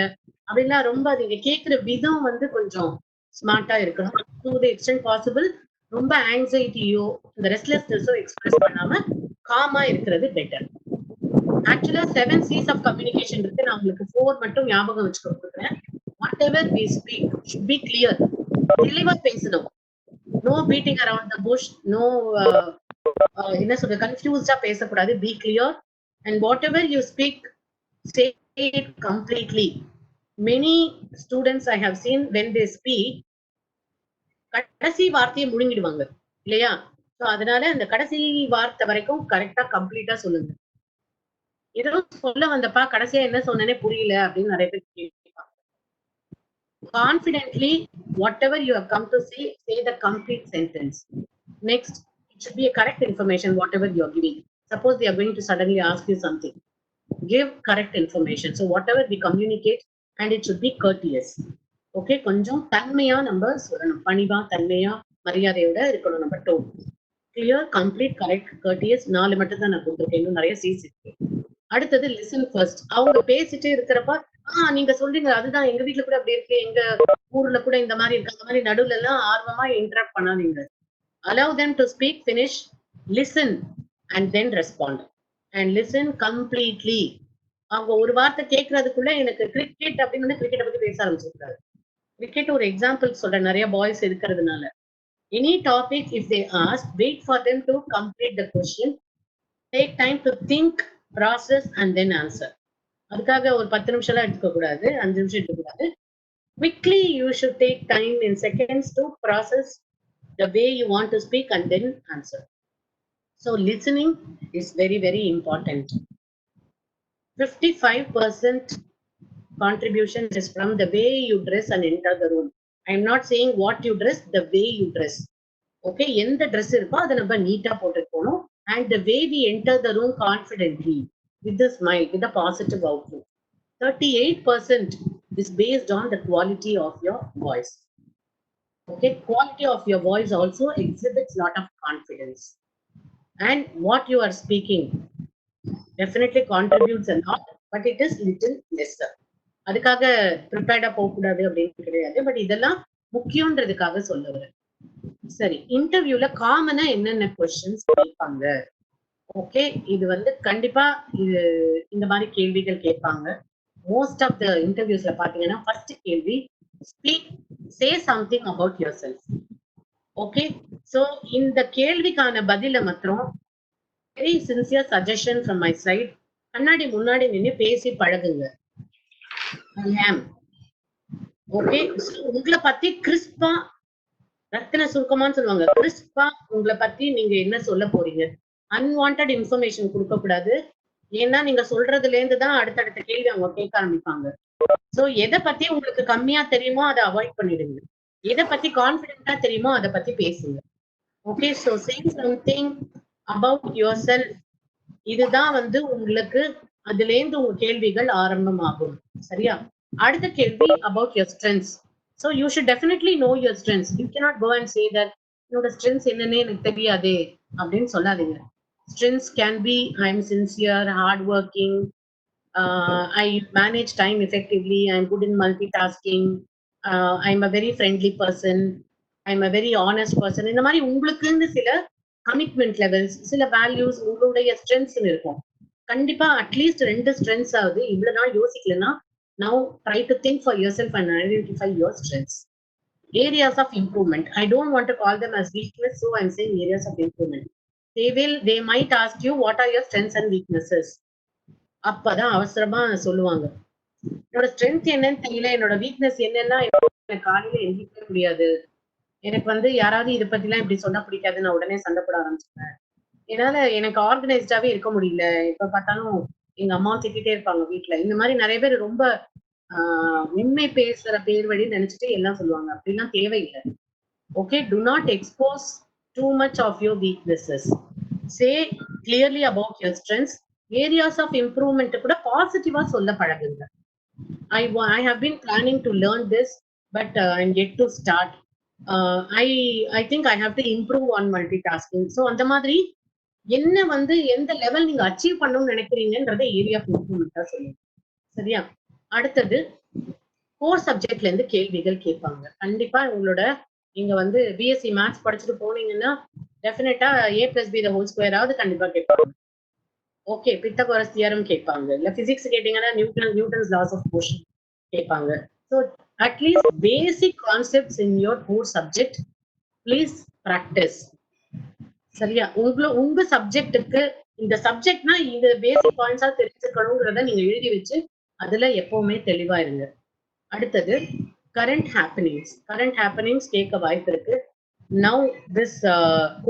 அப்படின்னா ரொம்ப நீங்க கேட்கிற விதம் வந்து கொஞ்சம் ஸ்மார்ட்டா இருக்கணும். டு தி எக்ஸ்டென்ட் பாசிபிள் ரொம்ப ஆங்ஸைட்டியோ இந்த ரெஸ்ட்லெஸ்னஸோ எக்ஸ்பிரஸ் பண்ணாம காமா இருக்கிறது பெட்டர். ஆக்சுவலா 7 C's of communication இருக்கு. நான் உங்களுக்கு 4 மட்டும் ஞாபகம் வச்சுக்க கொடுக்குறேன். Whatever we speak should be clear. தெளிவா பேசணும். No beating around the bush. No என்ன சொல்ற கன்ஃபியூஸ்டா பேசக்கூடாது. Be clear. And whatever you speak, say it completely. Many students I have seen when they speak, கடைசி வார்த்தையை முழுங்கிடுவாங்க இல்லையா? சோ அதனால அந்த கடைசி வார்த்தை வரைக்கும் கரெக்டா கம்ப்ளீட்டா சொல்லுங்க. ஏதோ சொல்ல வந்தப்பா கடைசியா என்ன சொன்னேனே புரியல அப்படின்னு நிறைய பேர் கேட்பாங்க. Confidently, whatever you have come to say the complete sentence. Next, it should be a correct information, whatever you are giving. Suppose they are going to suddenly ask you something. Give correct information. So whatever we communicate, and it should be courteous. Okay, கொஞ்சம் தன்மையா நம்ம சொல்லணும். பணிவா, தன்மையா, மரியாதையோட இருக்கணும் நம்ம tone. Clear, complete, correct, courteous. 4 மட்டும் தான் நான் கொடுத்துருக்கேன். இன்னும் நிறைய சீஸ் இருக்கு. அடுத்தது லிசன் ஃபர்ஸ்ட். அவங்க பேசிட்டே இருக்கிறப்ப நீங்க சொல்றீங்க அதுதான் எங்க வீட்டுல கூட அப்படி இருக்கு, எங்க ஊர்ல கூட இந்த மாதிரி இருக்கு, அந்த மாதிரி நடுவுல எல்லாம் ஆர்வமா இன்டராக்ட் பண்ணாதீங்க. Allow them to speak, finish, listen and then respond. And listen completely. அவங்க ஒரு வார்த்தை கேட்கறதுக்குள்ள எனக்கு கிரிக்கெட் அப்படின்னு கிரிக்கெட்டை பத்தி பேச ஆரம்பிச்சிருக்காரு. கிரிக்கெட் ஒரு எக்ஸாம்பிள் சொல்றேன், நிறைய பாய்ஸ் இருக்கிறதுனால. Any topic if they ask, wait for them to complete the question. Take time to think, process and then answer. அதுக்காக ஒரு 10 நிமிஷம் எல்லாம் எடுத்துக்க கூடாது, 5 நிமிஷம் எடுத்துக்க கூடாது. Quickly you should take time in seconds to process the way you want to speak and then answer. So listening is very, very important. 55% contribution is from the way you dress and enter the room. I'm not saying what you dress, the way you dress. Okay, எந்த dress இருக்கோ அதை நம்ம நீட்டா போட்டுட்டு போகணும். And the way we enter the room confidently, with a smile, with a positive outlook. 38% is based on the quality of your voice. Okay, quality of your voice also exhibits lot of confidence. And what you are speaking definitely contributes a lot, but it is little lesser. அதுக்காக ப்ரிப்பேர்டா போக கூடாது அப்படின்னு கிடையாது, but இதெல்லாம் முக்கியன்றதுக்காக சொல்ல வரேன். சரி, இன்டர்வியூல காமனா என்னென்ன கொஸ்டின்ஸ் கேட்பாங்க? ஓகே, இது வந்து கண்டிப்பா இது இந்த மாதிரி கேள்விகள் கேட்பாங்க. மோஸ்ட் ஆஃப் த இன்டர்வியூஸ்ல பாத்தீங்கன்னா ஃபர்ஸ்ட் கேள்வி speak, say something about yourself. Okay, so இந்த கேள்விக்கான பதில மாத்திரம் very sincere suggestion from my side, கண்ணாடி முன்னாடி நின்று பேசி பழகுங்க. ஓகே, உங்களை பத்தி கிறிஸ்பா, ரத்தின சுருக்கமான்னு சொல்லுவாங்க, கிறிஸ்பா உங்களை பத்தி நீங்க என்ன சொல்ல போறீங்க? அன்வான்ட் இன்ஃபர்மேஷன் கொடுக்க கூடாது. ஏன்னா நீங்க சொல்றதுல இருந்து தான் அடுத்தடுத்த கேள்வி அவங்க கேட்க ஆரம்பிப்பாங்க. சோ எதை பத்தி உங்களுக்கு கம்மியா தெரியுமோ அதை அவாய்ட் பண்ணிடுங்க. எதை பத்தி கான்பிடென்டா தெரியுமோ அதை பத்தி பேசுங்க. Okay, so saying something about your self, இதுதான் வந்து உங்களுக்கு அதுல இருந்து உங்க கேள்விகள் ஆரம்பமாகும். சரியா? அடுத்த கேள்வி about your strengths. So you should definitely know your strengths. You cannot go and say that என்னோட strengths என்னன்னே எனக்கு தெரியாதே அப்படின்னு சொல்லாதீங்க. Strengths can be I am sincere, hardworking, I manage time effectively, I am good in multitasking, I am a very friendly person, I am a very honest person. இந்த மாதிரி உங்களுக்குன்னு சில கமிட்மெண்ட் லெவல்ஸ், சில வேல்யூஸ், உங்களுடைய strengths இருக்கும். கண்டிப்பா at least 2 strengths ஆகுது. இவ்வளவு நாள் யோசிக்கலன்னா now try to think for yourself and identify your strengths. Areas of improvement, I don't want to call them as weakness, so I'm saying areas of improvement. They might ask you what are your strengths and weaknesses. அப்பதான் அவசரமா சொல்லுவாங்க, என்னோட strength என்னன்னு தெரியல, என்னோட weakness என்னன்னா எனக்கு காலையில எந்திரிக்க முடியாது, எனக்கு வந்து யாராவது இதை பத்தி எல்லாம் இப்படி சொன்னா பிடிக்காது, நான் உடனே சண்டை போட ஆரம்பிச்சிட்டேன், என்னால எனக்கு ஆர்கனைஸ்டாவே இருக்க முடியல, இப்ப பார்த்தாலும் எங்க அம்மா திட்டிட்டே இருப்பாங்க வீட்டுல. இந்த மாதிரி நிறைய பேர் ரொம்ப உண்மை பேசுற பேர் வழி நினைச்சிட்டு எல்லாம் சொல்லுவாங்க. அப்படிலாம் தேவையில்லை. Okay, do not expose too much of your weaknesses. Say clearly about your strengths. Areas of improvement கூட பாசிட்டிவா சொல்ல பழகுங்க. I have been planning to learn this, but I'm yet to start. I think I have to improve on multitasking. So அந்த மாதிரி என்ன வந்து எந்த level நீங்க அச்சீவ் பண்ணணும்னு நினைக்கிறீங்கன்றத ஏரியா ஆஃப் இம்ப்ரூவ்மெண்டா சொல்லுங்க. சரியா? அடுத்தது கோர் சப்ஜெக்ட்ல இருந்து கேள்விகள் கேட்பாங்க. கண்டிப்பா உங்களோட நீங்க வந்து பிஎஸ்சி மேத்ஸ் படிச்சுட்டு போனீங்கன்னா டெஃபினட்டா a+b² ஆவது கண்டிப்பா கேட்பாங்க. ஓகே, பித்தகோரஸ் தியரம் கேட்பாங்க. இல்ல பிசிக்ஸ் கேட்டீங்கன்னா நியூட்டன்ஸ் லாஸ் ஆஃப் மோஷன் கேட்பாங்க. So at least basic concepts in your core subject please practice. சரியா? உங்க சப்ஜெக்டுக்கு இந்த சப்ஜெக்ட்னா இந்த பேசிக் பாயிண்ட்ஸா தெரிஞ்சுக்கணுங்கிறத நீங்க எழுதி வச்சு அதுல எப்பவுமே தெளிவா இருங்க. அடுத்தது கரண்ட் ஹேப்பனிங்ஸ் கேட்க வாய்ப்பு இருக்கு. Now this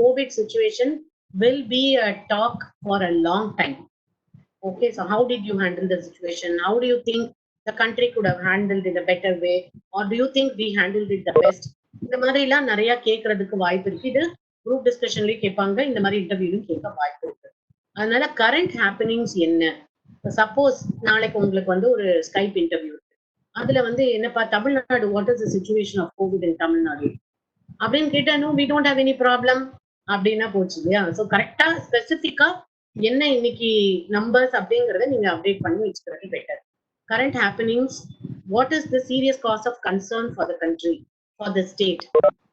Covid situation will be a talk for a long time. Okay, so how did you handle the situation? How do you think the country could have handled it a better way, or do you think we handled it the best? இந்த மாதிரி எல்லாம் நிறைய கேட்கறதுக்கு வாய்ப்பு இருக்கு. இது group டிஸ்கஷன்லயும் கேட்பாங்க, இந்த மாதிரி இன்டர்வியூலும் கேட்க வாய்ப்பு இருக்கு. அதனால கரண்ட் ஹேப்பனிங்ஸ் என்ன? சப்போஸ் நாளைக்கு உங்களுக்கு வந்து ஒரு ஸ்கைப் இன்டர்வியூ இருக்கு, அதுல வந்து என்னப்பா Tamil Nadu, what is the situation of covid in Tamil Nadu அப்படின்னு கேட்டா, no we don't have any problem அப்படின்னா போச்சு இல்லையா? ஸோ கரெக்டா ஸ்பெசிபிக்கா என்ன இன்னைக்கு நம்பர்ஸ் அப்படிங்கறத நீங்க அப்டேட் பண்ணி வச்சுக்கிறது better. Current happenings, what is the serious cause of concern for the country, for the state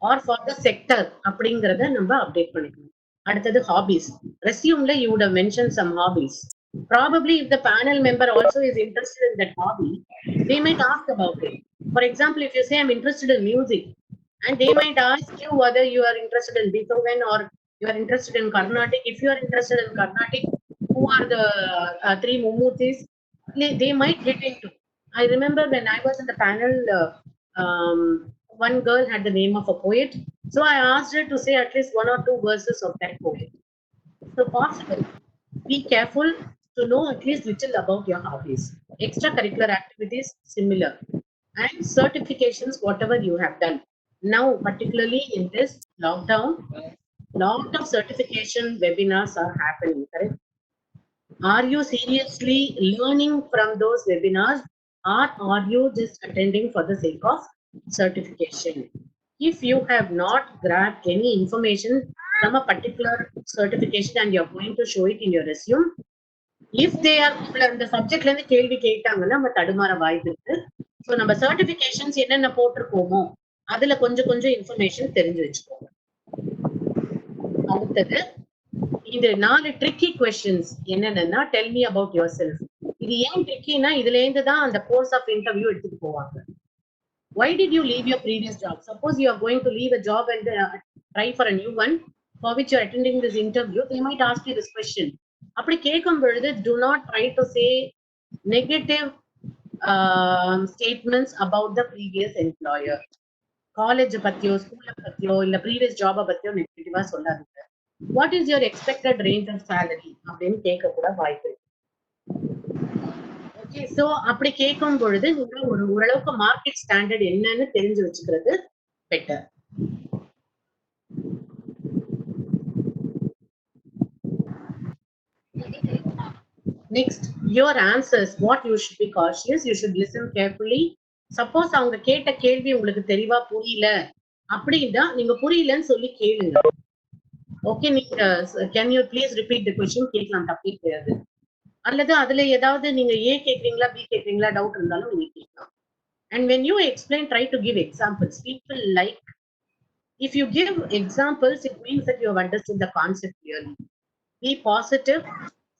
or for the sector அப்படிங்கறத நம்ம அப்டேட் பண்ணிக்கணும். அடுத்தது ஹாபிஸ். ரெஸ்யூம்ல you would have mention some hobbies. Probably if the panel member also is interested in that hobby, they might ask about it. For example, if you say I'm interested in music, and they might ask you whether you are interested in Beethoven or you are interested in Carnatic. If you are interested in Carnatic, who are the three Mumurtis? They might get into. I remember when I was in the panel, one girl had the name of a poet. So I asked her to say at least 1 or 2 verses of that poet. So possible. Be careful to know at least little about your hobbies. Extracurricular activities, similar. and certifications, whatever you have done. Now, particularly in this lockdown, lot of certification webinars are happening, correct? Are you seriously learning from those webinars, or are you just attending for the sake of certification? If you have not grabbed any information from a particular certification and you're going to show it in your resume, if they are இந்த சப்ஜெக்ட்ல இருந்து கேள்வி கேட்டாங்கன்னா நம்ம தடுமாற வாய்ப்பு இருக்கு. So நம்ம சர்டிபிகேஷன்ஸ் என்னென்ன போட்டிருக்கோமோ அதுல கொஞ்சம் கொஞ்சம் இன்ஃபர்மேஷன் தெரிஞ்சு வச்சுக்கோங்க. அடுத்தது இந்த 4 ட்ரிக்கி கொஸ்டின்ஸ் என்னென்னா, tell me about your self. இது ஏன் ட்ரிக்கினா இதுல இருந்து தான் அந்த கோர்ஸ் ஆஃப் இன்டர்வியூ எடுத்துட்டு போவாங்க. Why did you leave your previous job? Suppose you are going to leave a job and try for a new one for which you are attending this interview, they might ask you this question. அப்படி கேட்கும் பொழுது do not try to say negative statements about the previous employer. College பத்தியோ ஸ்கூல பத்தியோ இல்ல previous ஜாப பத்தியோ நெகட்டிவா சொல்லாதீங்க. What is your expected range of salary அப்படின்னு கேட்க கூட வாய்ப்பு இருக்கு. ஓகே, சோ அப்படி கேட்கும் பொழுது நீங்க ஓரளவுக்கு மார்க்கெட் ஸ்டாண்டர்ட் என்னன்னு தெரிஞ்சு வச்சுக்கிறது better. Next, your answers, what you should be cautious, you should listen carefully. Suppose அவங்க கேட்ட கேள்வி உங்களுக்கு தெளிவா புரியல அப்படின்னா நீங்க புரியலன்னு சொல்லி கேளுங்க. ஓகே, நீங்க can you please repeat the question கேட்கலாம், தப்பே கிடையாது. அல்லது அதுல ஏதாவது நீங்க ஏ கேக்குறீங்களா பி கேக்குறீங்களா டவுட் இருந்தாலும் நீங்க கேட்கலாம். And when you explain, try to give examples. People like, if you give examples, it means that you have understood the concept clearly. Be positive.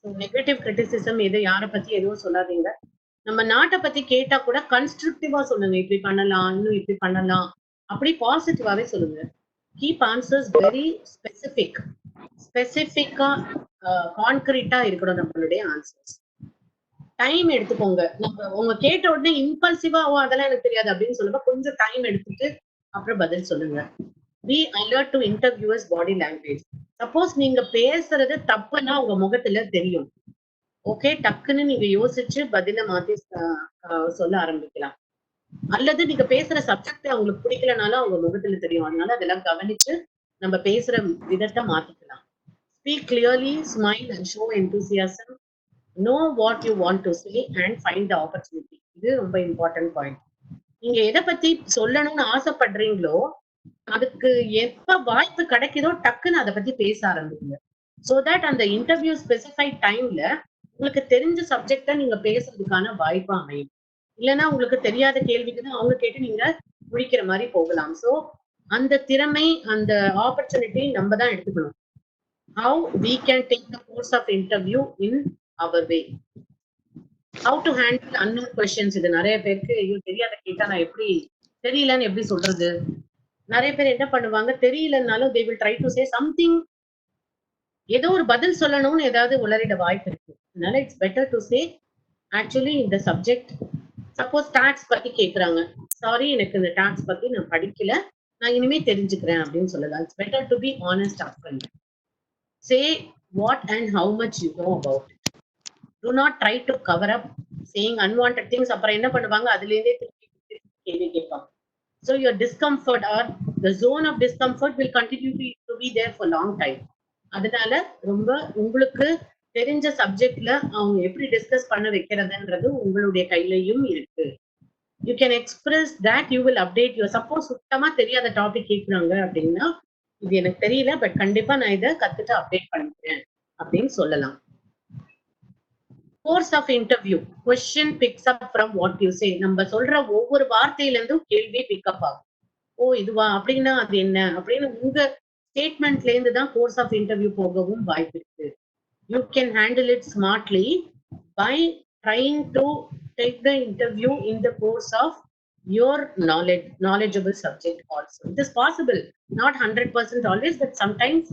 Negative criticism எது யார பத்தி எதுவும் சொல்லாதீங்க. நம்ம நாட்டை பத்தி கேட்டா கூட கன்ஸ்ட்ரக்டிவா சொல்லுங்க, இப்படி பண்ணலாம், இன்னும் இப்படி பண்ணலாம், அப்படி பாசிட்டிவாவே சொல்லுங்க. கீப் ஆன்சர்ஸ் வெரி ஸ்பெசிபிக்கா கான்கிரீட்டா இருக்கணும் நம்மளுடைய ஆன்சர்ஸ். டைம் எடுத்துக்கோங்க. நம்ம உங்க கேட்ட உடனே இம்பல்சிவா அதெல்லாம் எனக்கு தெரியாது அப்படின்னு சொல்லுங்க. கொஞ்சம் டைம் எடுத்துட்டு அப்புறம் பதில் சொல்லுங்க. Be alert to interviewers body language. Suppose நீங்க பேசுறது தப்புன்னா உங்க முகத்துல தெரியும். ஓகே, டக்குன்னு நீங்க யோசிச்சு பதில மாத்தி சொல்ல ஆரம்பிக்கலாம். அல்லது நீங்க பேசுற சப்ஜெக்ட் அவங்களுக்கு பிடிக்கலனாலும் அவங்க முகத்துல தெரியும். அதனால அதெல்லாம் கவனிச்சு நம்ம பேசுற விதத்தை மாத்திக்கலாம். Speak clearly, smile and show enthusiasm. Know what you want to say and find the opportunity. இது ரொம்ப இம்பார்ட்டன்ட் பாயிண்ட். நீங்க எதை பத்தி சொல்லணும்னு ஆசைப்படுறீங்களோ அதுக்கு எப்ப வாய்ப்பு கிடைக்குதோ டக்குன்னு அதை பத்தி பேச ஆரம்பிங்க. சோ தட் அந்த இன்டர்வியூ ஸ்பெசிஃபைட் டைம்ல உங்களுக்கு தெரிஞ்ச சப்ஜெக்ட நீங்க பேசுறதுக்கான வாய்ப்பு அமையும். இல்லைன்னா உங்களுக்கு தெரியாத கேள்விக்கு தான் அவங்க கேட்டு நீங்க முடிக்கிற மாதிரி போகலாம். சோ அந்த திறமை, அந்த ஆப்பர்ச்சுனிட்டி நம்ம தான் எடுத்துக்கணும். How we can take the course of interview in our way. How to handle unknown questions. இது நிறைய பேருக்கு ஐயோ தெரியாத கேட்டா நான் எப்படி தெரியலன்னு எப்படி சொல்றது. நிறைய பேர் என்ன பண்ணுவாங்க, தெரியலனாலும் they will try to say something, ஏதோ ஒரு பதில் சொல்லணும்னு ஏதாவது உளறிட வாய்ப்பு இருக்கு. அதனால it's better to say actually இந்த சப்ஜெக்ட், சப்போஸ் டாக்ஸ் பத்தி கேக்குறாங்க, சாரி எனக்கு இந்த டாக்ஸ் பத்தி நான் படிக்கல, நான் இனிமே தெரிஞ்சுக்கிறேன் அப்படின்னு சொல்லலாம். It's better to be honest upfront. Say what and how much you know about it. Do not try to cover up saying unwanted things. அப்புறம் என்ன பண்ணுவாங்க, அதுல இருந்தே திருப்பி கேள்வி கேட்பாங்க. So your discomfort or the zone of discomfort will continue to be there for long time. அதனால ரொம்ப உங்களுக்கு தெரிஞ்ச சப்ஜெக்ட்ல அவங்க எப்படி டிஸ்கஸ் பண்ண வைக்கிறதுன்றது உங்களுடைய கையிலையும் இருக்கு. You can express that you will update your, suppose சுத்தமா தெரியாத டாபிக் கேட்குறாங்க அப்படின்னா இது எனக்கு தெரியல பட் கண்டிப்பா நான் இதை கத்துட்டு அப்டேட் பண்ணிக்கிறேன் அப்படின்னு சொல்லலாம். Course of interview question picks up from what you say. நம்ம சொல்ற ஒவ்வொரு வார்த்தையில இருந்தும் கேள்வி பிக்கப் ஆகும். ஓ இதுவா, அப்படின்னா அது என்ன அப்படின்னு உங்க ஸ்டேட்மெண்ட்ல இருந்து தான் கோர்ஸ் ஆஃப் இன்டர்வியூ போகவும் வாய்ப்பு இருக்கு. You can handle it smartly by trying to take the interview in the course of your knowledgeable subject also. It is possible, not 100% always, but sometimes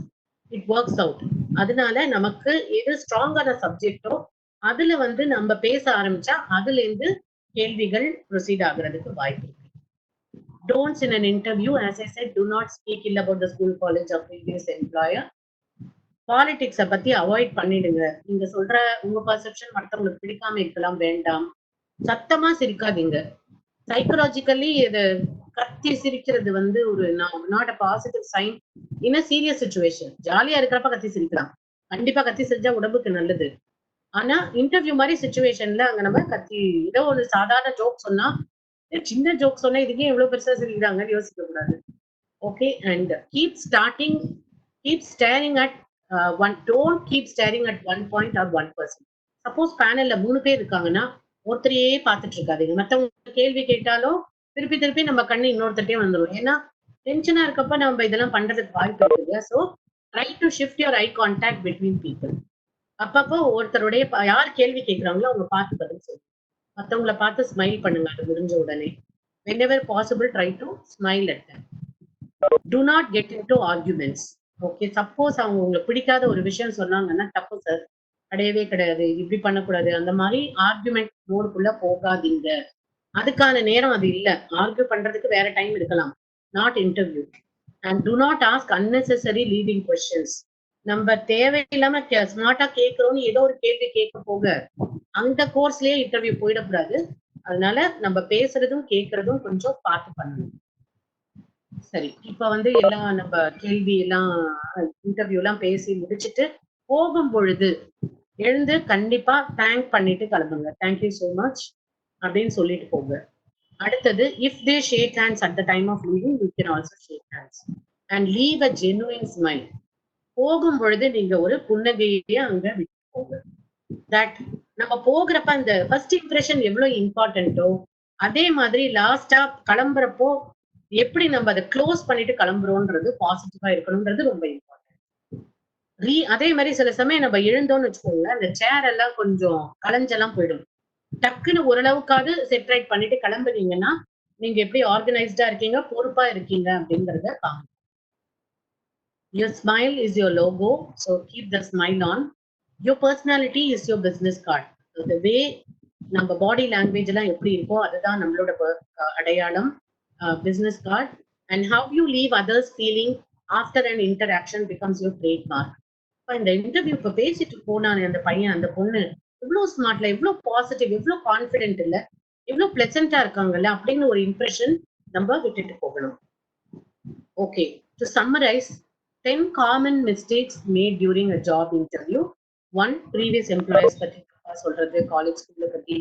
it works out. அதனால நமக்கு எது ஸ்ட்ராங்கான சப்ஜெக்டோ அதுல வந்து நம்ம பேச ஆரம்பிச்சா அதுல இருந்து கேள்விகள் ப்ரொசீட் ஆகுறதுக்கு வாய்ப்பு இருக்கு. Don'ts in an interview, as I said, do not speak ill about the school, college or previous employer. Politics பத்தி அவாய்ட் பண்ணிடுங்க. நீங்க சொல்ற உங்க பர்செப்ஷன் மற்றவங்களுக்கு பிடிக்காம இருக்கலாம், வேண்டாம். சத்தமா சிரிக்காதீங்க. சைக்கலாஜிக்கலி இது கத்தி சிரிக்கிறது வந்து ஒரு not a positive sign in a serious situation. ஜாலியா இருக்கிறப்ப கத்தி சிரிக்கலாம், கண்டிப்பா கத்தி சிரிச்சா உடம்புக்கு நல்லது. ஆனா இன்டர்வியூ மாதிரி சுச்சுவேஷன்ல அங்க நம்ம கத்தி ஏதோ ஒரு சாதாரண ஜோக் சொன்னா, சின்ன ஜோக் சொன்னா இதுக்கே எவ்வளவு பெருசா சிரிக்கிறாங்கன்னு யோசிக்க கூடாது. Okay, and keep staring at one, don't keep staring at one point or one person. Suppose பேனல்ல 3 பேர் இருக்காங்கன்னா ஒருத்தரையே பார்த்துட்டு இருக்காதீங்க. மத்தவங்க கேள்வி கேட்டாலும் திருப்பி திருப்பி நம்ம கண்ணு இன்னொருத்தட்டே வந்துடும். ஏன்னா டென்ஷனா இருக்கப்ப நம்ம இதெல்லாம் பண்றதுக்கு வாய்ப்பு இருக்குது. So try to shift your eye contact between people. அப்பப்போ ஒருத்தருடைய யார் கேள்வி கேட்கிறாங்களோ அவங்க பார்த்து பதில் சொல்லுங்க. மத்தவங்கள பார்த்து ஸ்மைல் பண்ணுங்க அது முடிஞ்ச உடனே. whenever possible try to smile at them. do not get into arguments. Okay, suppose அவங்க உங்களுக்கு பிடிக்காத ஒரு விஷயம் சொன்னாங்கன்னா தப்பு சார், கிடையவே கிடையாது, இப்படி பண்ணக்கூடாது, அந்த மாதிரி ஆர்குமெண்ட் மோடுக்குள்ள போகாதீங்க. அதுக்கான நேரம் அது இல்ல. ஆர்கியூ பண்றதுக்கு வேற டைம் இருக்கலாம், not interview. And do not ask unnecessary leading questions. நம்ம தேவையில்லாம ஸ்மார்ட்டா கேட்கிறோம்னு ஏதோ ஒரு கேள்வி கேட்க போக அந்த கோர்ஸ்லயே இன்டர்வியூ போயிடக்கூடாது. அதனால நம்ம பேசுறதும் கேட்கறதும் கொஞ்சம் பார்த்து பண்ணணும். சரி, இப்ப வந்து எல்லாம் நம்ம கேள்வி எல்லாம் இன்டர்வியூ எல்லாம் பேசி முடிச்சுட்டு போகும் பொழுது எழுந்து கண்டிப்பா தேங்க் பண்ணிட்டு கிளம்புங்க. தேங்க்யூ சோ மச் அப்படின்னு சொல்லிட்டு போங்க. அடுத்தது, if they shake hands at the time of leaving you can also shake hands and leave a genuine smile. போகும் பொழுது நீங்க ஒரு புன்னகையே அங்க விட்டு போங்க. தட் நம்ம போகிறப்ப அந்த ஃபர்ஸ்ட் இம்ப்ரெஷன் எவ்வளவு இம்பார்ட்டன்ட்டோ அதே மாதிரி லாஸ்டா கிளம்புறப்போ எப்படி நம்ம அதை க்ளோஸ் பண்ணிட்டு கிளம்புறோம்ன்றது பாசிட்டிவா இருக்கணும்ன்றது ரொம்ப இம்பார்ட்டன்ட். அதே மாதிரி சில சமயம் நம்ம எழுந்தோம்னு வச்சுக்கோங்க, அந்த சேர் எல்லாம் கொஞ்சம் களைஞ்செல்லாம் போயிடும். டக்குன்னு ஓரளவுக்காவது செட்ரைட் பண்ணிட்டு கிளம்புனீங்கன்னா நீங்க எப்படி ஆர்கனைஸ்டா இருக்கீங்க, பொறுப்பா இருக்கீங்க அப்படிங்கறத காணும். Your smile is your logo, so keep the smile on. Your personality is your business card. So the way நம்ம பாடி லாங்குவேஜ் எல்லாம் எப்படி இருக்கோ அதுதான் நம்மளோட அடையாளம், business card. And how you leave others feeling after an interaction becomes your trademark. இப்ப இந்த interview இப்ப பேசிட்டு போனானே அந்த பையன் அந்த பொண்ணு இவ்வளவு ஸ்மார்ட்ல, இவ்வளவு பாசிட்டிவ், இவ்வளவு கான்பிடென்ட் இல்ல, இவ்வளவு பிளசண்டா இருக்காங்கல்ல அப்படின்னு ஒரு இம்ப்ரெஷன் நம்ம விட்டுட்டு போகணும். Okay, to summarise 10 common mistakes made during a job interview. 1, previous employees பத்தி சொல்றது, காலேஜ் ஸ்கூல்ல பத்தி.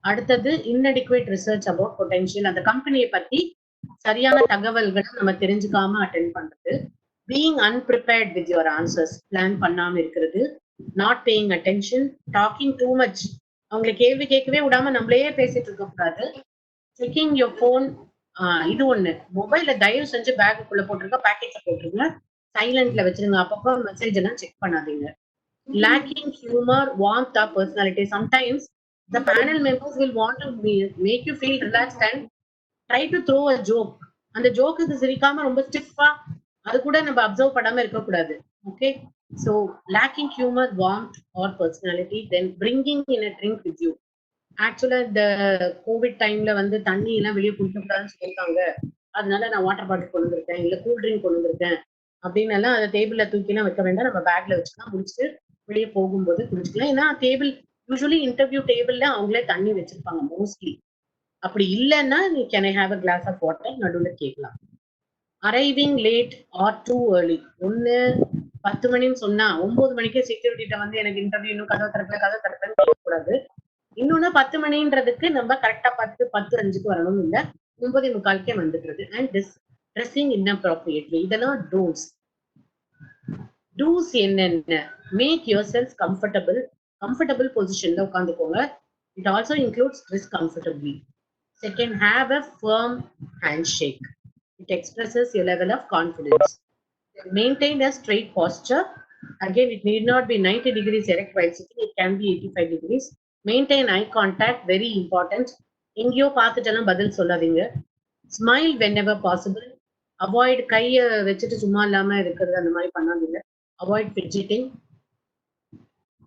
அடுத்தது, inadequate research about potential, அந்த கம்பெனியை பத்தி சரியான தகவல்களை நம்ம தெரிஞ்சுக்காம அட்டென்ட் பண்றது. being unprepared with your answers, plan பண்ணாம இருக்கிறது. not paying attention, talking too much, அவங்களை கேள்வி கேட்கவே விடாம நம்மளையே பேசிட்டு இருக்க கூடாது. checking your phone, இது ஒண்ணு, மொபைல தயவு செஞ்சு பேக்குள்ள போட்டிருக்க பேக்கெட்ல போட்டுருங்க, சைலண்ட்ல வச்சிருங்க, அப்பப்போ மெசேஜ் எல்லாம் செக் பண்ணாதீங்க. lacking humor, warmth or personality, sometimes the panel members will want to make you feel relaxed and try to throw a joke. அந்த ஜோக்குக்கு சிரிக்காம ரொம்ப ஸ்டிஃபா அது கூட நம்ம அப்சர்வ் பண்ணாம இருக்கக்கூடாது. Okay, so lacking humor, warmth or personality. Then bringing in a drink with you. ஆக்சுவலா இந்த கோவிட் டைம்ல வந்து தண்ணி எல்லாம் வெளியே குடிக்க கூடாதுன்னு சொல்லியிருக்காங்க, அதனால நான் வாட்டர் பாட்டில் கொண்டு வந்திருக்கேன், இல்ல கூல் ட்ரிங்க் கொண்டு வந்திருக்கேன் அப்படின்னு எல்லாம் அதை டேபிள்ல தூக்கிலாம் வைக்க வேண்டாம். நம்ம பேக்ல வச்சுக்கலாம், முடிச்சுட்டு வெளியே போகும்போது குடிச்சுக்கலாம். ஏன்னா டேபிள் யூஸ்வலி இன்டர்வியூ டேபிள்ல அவங்களே தண்ணி வச்சிருப்பாங்க மோஸ்ட்லி. அப்படி இல்லைன்னா நீ can I have a glass of water நடுவில் கேட்கலாம். Arriving late or too early. ஒண்ணு 10 மணின்னு சொன்னா 9 மணிக்கே செக்யூரிட்டிட்ட வந்து எனக்கு இன்டர்வியூ இன்னும் கதவை திறக்கலன்னு கேட்கக்கூடாது. இன்னொன்னு 10 மணின்றதுக்கு நம்ம கரெக்டா 10:05 வரணும், இல்ல 9:45 வந்துடுறது. அண்ட் ட்ரெஸ்ஸிங் inappropriately, இதெல்லாம் டோன்ட்ஸ். டூஸ் என்னென்ன, மேக் யுவர் செல்ஃப் கம்ஃபர்டபுள் பொசிஷன்ல உட்காந்துக்கோங்க. It also includes dress comfortably. Second, have a firm handshake. It expresses your level of confidence. Maintain a straight posture. Again, it need not be 90 degrees erect while sitting. It can be 85 degrees. Maintain eye contact, very important. எங்கேயோ பார்த்துட்டெல்லாம் பதில் சொல்லாதீங்க. Smile whenever possible. Avoid கைய வச்சுட்டு சும்மா இல்லாம இருக்கிறது, அந்த மாதிரி பண்ணாதீங்க. Avoid fidgeting.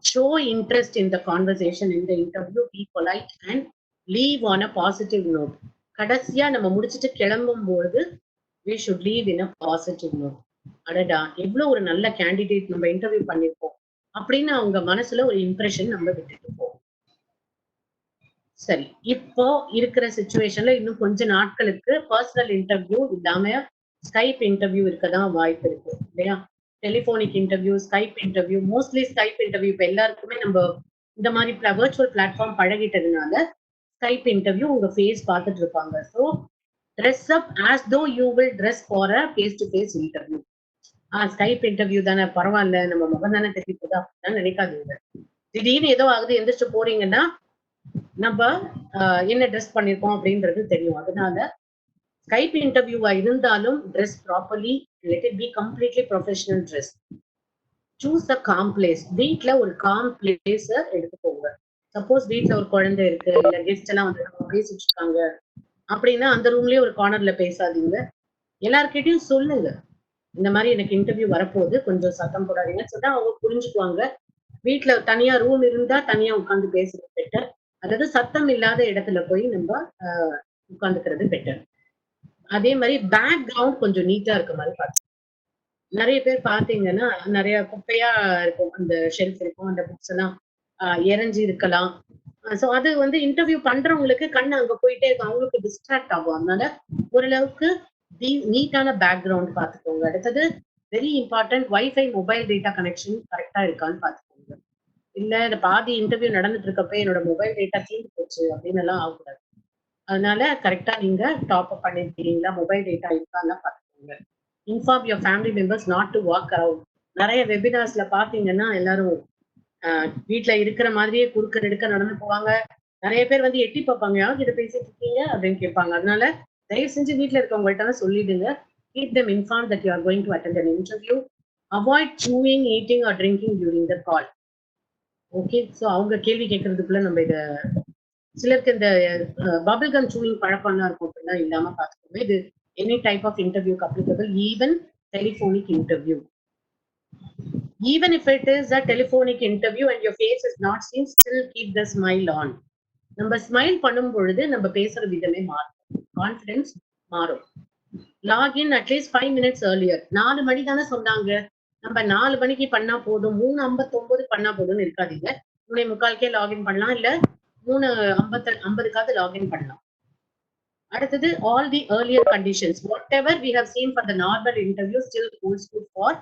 Show interest in the conversation in the interview. Be polite and leave on a positive note. கடைசியா நம்ம முடிச்சுட்டு கிளம்பும் போது we should leave in a positive note. அடடா, எவ்வளவு ஒரு நல்ல கேண்டிடேட் நம்ம இன்டர்வியூ பண்ணிருப்போம் அப்படின்னு அவங்க மனசுல ஒரு இம்ப்ரெஷன் நம்ம விட்டுட்டு போவோம். சரி, இப்போ இருக்கிற சிச்சுவேஷன்ல இன்னும் கொஞ்ச நாட்களுக்கு பர்சனல் இன்டர்வியூ இல்லாம ஸ்கைப் இன்டர்வியூ இருக்கதான் வாய்ப்பு இருக்கு இல்லையா? Telephonic interview, Skype interview, mostly Skype interview இப்ப எல்லாருக்குமே நம்ம இந்த மாதிரி வர்ச்சுவல் பிளாட்ஃபார்ம் பழகிட்டதுனால ஸ்கைப் இன்டர்வியூ உங்க ஃபேஸ் பார்த்துட்டு இருப்பாங்க. So dress up as though you will dress for a face to face interview. Skype interview தானே, பரவாயில்ல, நம்ம முகம் தானே தெரிய போகுது அப்படின்னா நினைக்காதீங்க. திடீர்னு ஏதோ ஆகுது எந்திரிச்சு போறீங்கன்னா நம்ம என்ன ட்ரெஸ் பண்ணிருக்கோம் அப்படின்றது தெரியும். அதனால ஸ்கைப் இன்டர்வியூவா இருந்தாலும் dress properly, let it be completely professional dress. Choose a com place. வீட்ல ஒரு காம் பிளேஸ எடுத்துக்கோங்க. சப்போஸ் வீட்ல ஒரு குழந்தை இருக்கு, இல்ல கெஸ்ட் எல்லாம் வந்து பேசிட்டு இருக்காங்க அப்படின்னா அந்த ரூம்லயே ஒரு கார்னர்ல பேசாதீங்க. எல்லார்கிட்டயும் சொல்லுங்க, இந்த மாதிரி எனக்கு இன்டர்வியூ வரப்போகுது, கொஞ்சம் சத்தம் போடாதீங்கன்னு சொன்னா அவங்க புரிஞ்சுக்குவாங்க. வீட்ல தனியா ரூம் இருந்தா தனியா உட்கார்ந்து பேசுறது பெட்டர். அதாவது சத்தம் இல்லாத இடத்துல போய் நம்ம உட்கார்ந்துக்கிறது பெட்டர். அதே மாதிரி பேக்ரவுண்ட் கொஞ்சம் நீட்டா இருக்க மாதிரி பார்த்து. நிறைய பேர் பாத்தீங்கன்னா நிறைய குப்பையா இருக்கும், அந்த ஷெல்ஃப் இருக்கும், அந்த புக்ஸ் எல்லாம் இறஞ்சி இருக்கலாம். சோ அது வந்து இன்டர்வியூ பண்றவங்களுக்கு கண்ணு அங்க போயிட்டே இருக்கும், அவங்களுக்கு டிஸ்ட்ராக்ட் ஆகும். அதனால ஓரளவுக்கு நீட்டான பேக்ரவுண்ட் பாத்துக்கோங்க. அடுத்தது very important, wifi mobile data connection கரெக்டா இருக்கான்னு பாத்துக்கோங்க. இல்ல இந்த பாதி இன்டர்வியூ நடந்துட்டு இருக்கப்ப என்னோட மொபைல் டேட்டா தீர்ந்து போச்சு அப்படின்னு எல்லாம் ஆகக்கூடாது. அதனால கரெக்டா நீங்க டாப் அப் பண்ணிருக்கீங்களா, மொபைல் டேட்டா இருக்கான்னு பாத்துக்கோங்க. Inform your family members not to walk around. நிறைய வெபினார்ஸ்ல பாத்தீங்கன்னா எல்லாரும் வீட்டுல இருக்கிற மாதிரியே குறுக்க நெடுக்க நடந்து போவாங்க. நிறைய பேர் வந்து எட்டி பார்ப்பாங்க, யாரும் கிட்ட பேசிட்டு இருக்கீங்க அப்படின்னு கேட்பாங்க. அதனால தயவு செஞ்சு வீட்டுல இருக்கவங்கள்ட்ட சொல்லிடுங்க. Keep them informed that you are going to attend an interview. Avoid chewing, eating or drinking during the call. Okay, so அவங்க கேள்வி கேட்கறதுக்குள்ள நம்ம இத, சிலருக்கு இந்த பபிள் கம் சூயிங் பழக்கம்லாம் இருக்கும், அப்படின்னா இல்லாம பார்த்துக்கோங்க. இது எனி டைப் ஆஃப் இன்டர்வியூக்கு applicable, even telephonic interview. Even if it is a telephonic interview and your face is not seen, still keep the smile on. நம்ம ஸ்மைல் பண்ணும் பொழுது நம்ம பேசுற விதமே மாறும், கான்ஃபிடன்ஸ் மாறும். Login at least 5 minutes earlier. 4 மணி தானே சொன்னாங்க, நம்ம 4 மணிக்கு பண்ணா போதும், 3:59 பண்ணா போதும்னு இருக்காதீங்க. 3:45 லாகின் பண்ணலாம், இல்ல 3:50 லாகின் பண்ணலாம். அடுத்தது all the earlier conditions, whatever we have seen for the normal interview still holds good for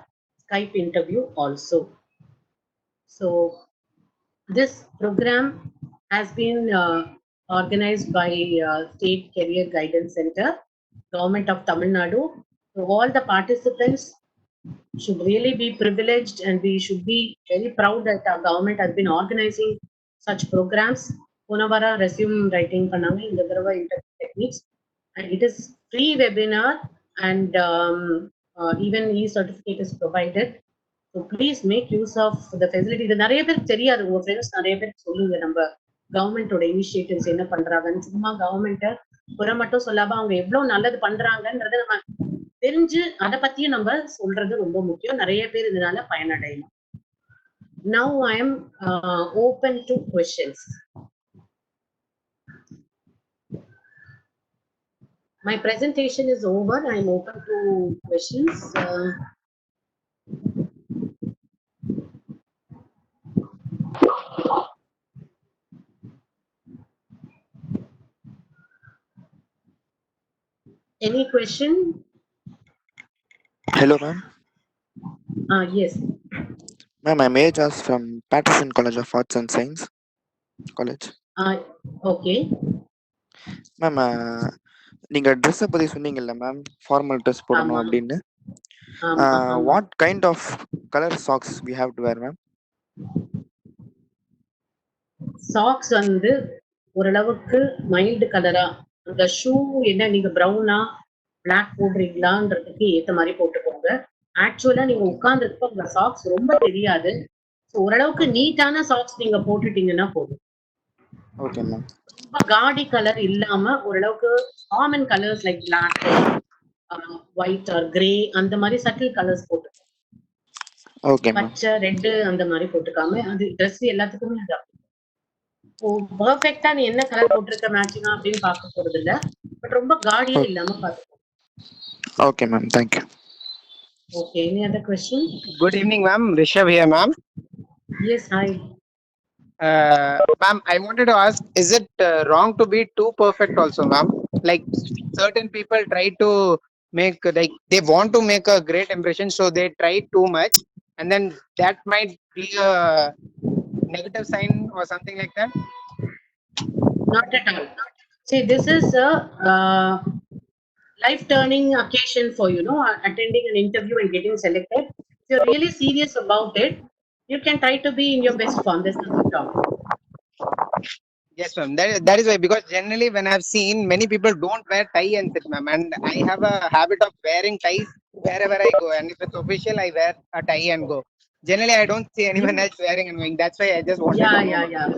Skype interview also. So this program has been organized by State Career Guidance Center, Government of Tamil Nadu. So all the participants should really be privileged and we should be very proud that our government has been organizing such programs. Ponavara resume writing பண்ணாங்க, இந்த தடவை interview techniques, and it is free webinar and even e-certificate is provided. So please make use of the facility. இது நிறைய பேருக்கு தெரியாது, உங்க friends நிறைய பேருக்கு சொல்லுங்க, நம்ம கவர்மெண்டோட இனிஷியேட்டிவ்ஸ் என்ன பண்றாங்கன்னு. சும்மா கவர்மெண்ட்டை புறம் மட்டும் சொல்லாம அவங்க எவ்வளவு நல்லது பண்றாங்கன்றத நம்ம தெரிஞ்சு அதை பத்தியும் நம்ம சொல்றது ரொம்ப முக்கியம். நிறைய பேர் இதனால பயனடையலாம். Now I am open to questions. My presentation is over. I am open to questions. Any question? Hello, ma'am. Yes. Ma'am, I'm Ajas from Patterson College of Arts and Science College. Okay. Ma'am, நீங்க dress பத்தி சொன்னீங்கல்ல ma'am, formal dress போடணும் அப்படின்னு. What kind of color socks we have to wear, ma'am? Socks வந்து ஓரளவுக்கு mild கலரா, அந்த shoe என்ன நீங்க ப்ரௌனா பிளாக் போடுறீங்களான்றதுக்கு ஏத்த மாதிரி போட்டுக்கோங்க. ஆக்சுவலா நீங்க உட்கார்ந்துருக்க உங்க சாக்ஸ் ரொம்ப தெரியாது. ஓரளவுக்கு நீட்டான சாக்ஸ் நீங்க போட்டுட்டீங்கன்னா போதும். Okay ma'am. ரொம்ப காடி கலர் இல்லாம ஓரளவுக்கு common colours like black, white or grey, அந்த மாதிரி சட்டில் கலர்ஸ் போட்டு, பச்சை, ரெட் அந்த மாதிரி போட்டுக்காம, அது ட்ரெஸ் எல்லாத்துக்குமே அது பெர்ஃபெக்ட்டா நீ என்ன கலர் போட்டிருக்க மேட்சிங்கா அப்படின்னு பார்க்க போறது இல்ல, பட் ரொம்ப காடியா இல்லாம பாத்துக்கோ. Okay ma'am, thank you. Okay, any other question? Good evening ma'am, Rishabh here ma'am. Yes, hi. Ma'am, I wanted to ask, is it wrong to be too perfect also, ma'am? Like certain people try to make, like they want to make a great impression, so they try too much, and then that might be a negative sign or something like that. Not at all. See, this is a life-turning occasion for attending an interview and getting selected. If you're really serious about it, you can try to be in your best form. There's nothing wrong. Yes, ma'am. That is why, because generally when I've seen many people don't wear tie and sit, ma'am, and I have a habit of wearing ties wherever I go, and if it's official, I wear a tie and go. Generally, I don't see anyone else wearing and going. That's why I just wanted to know. Yeah.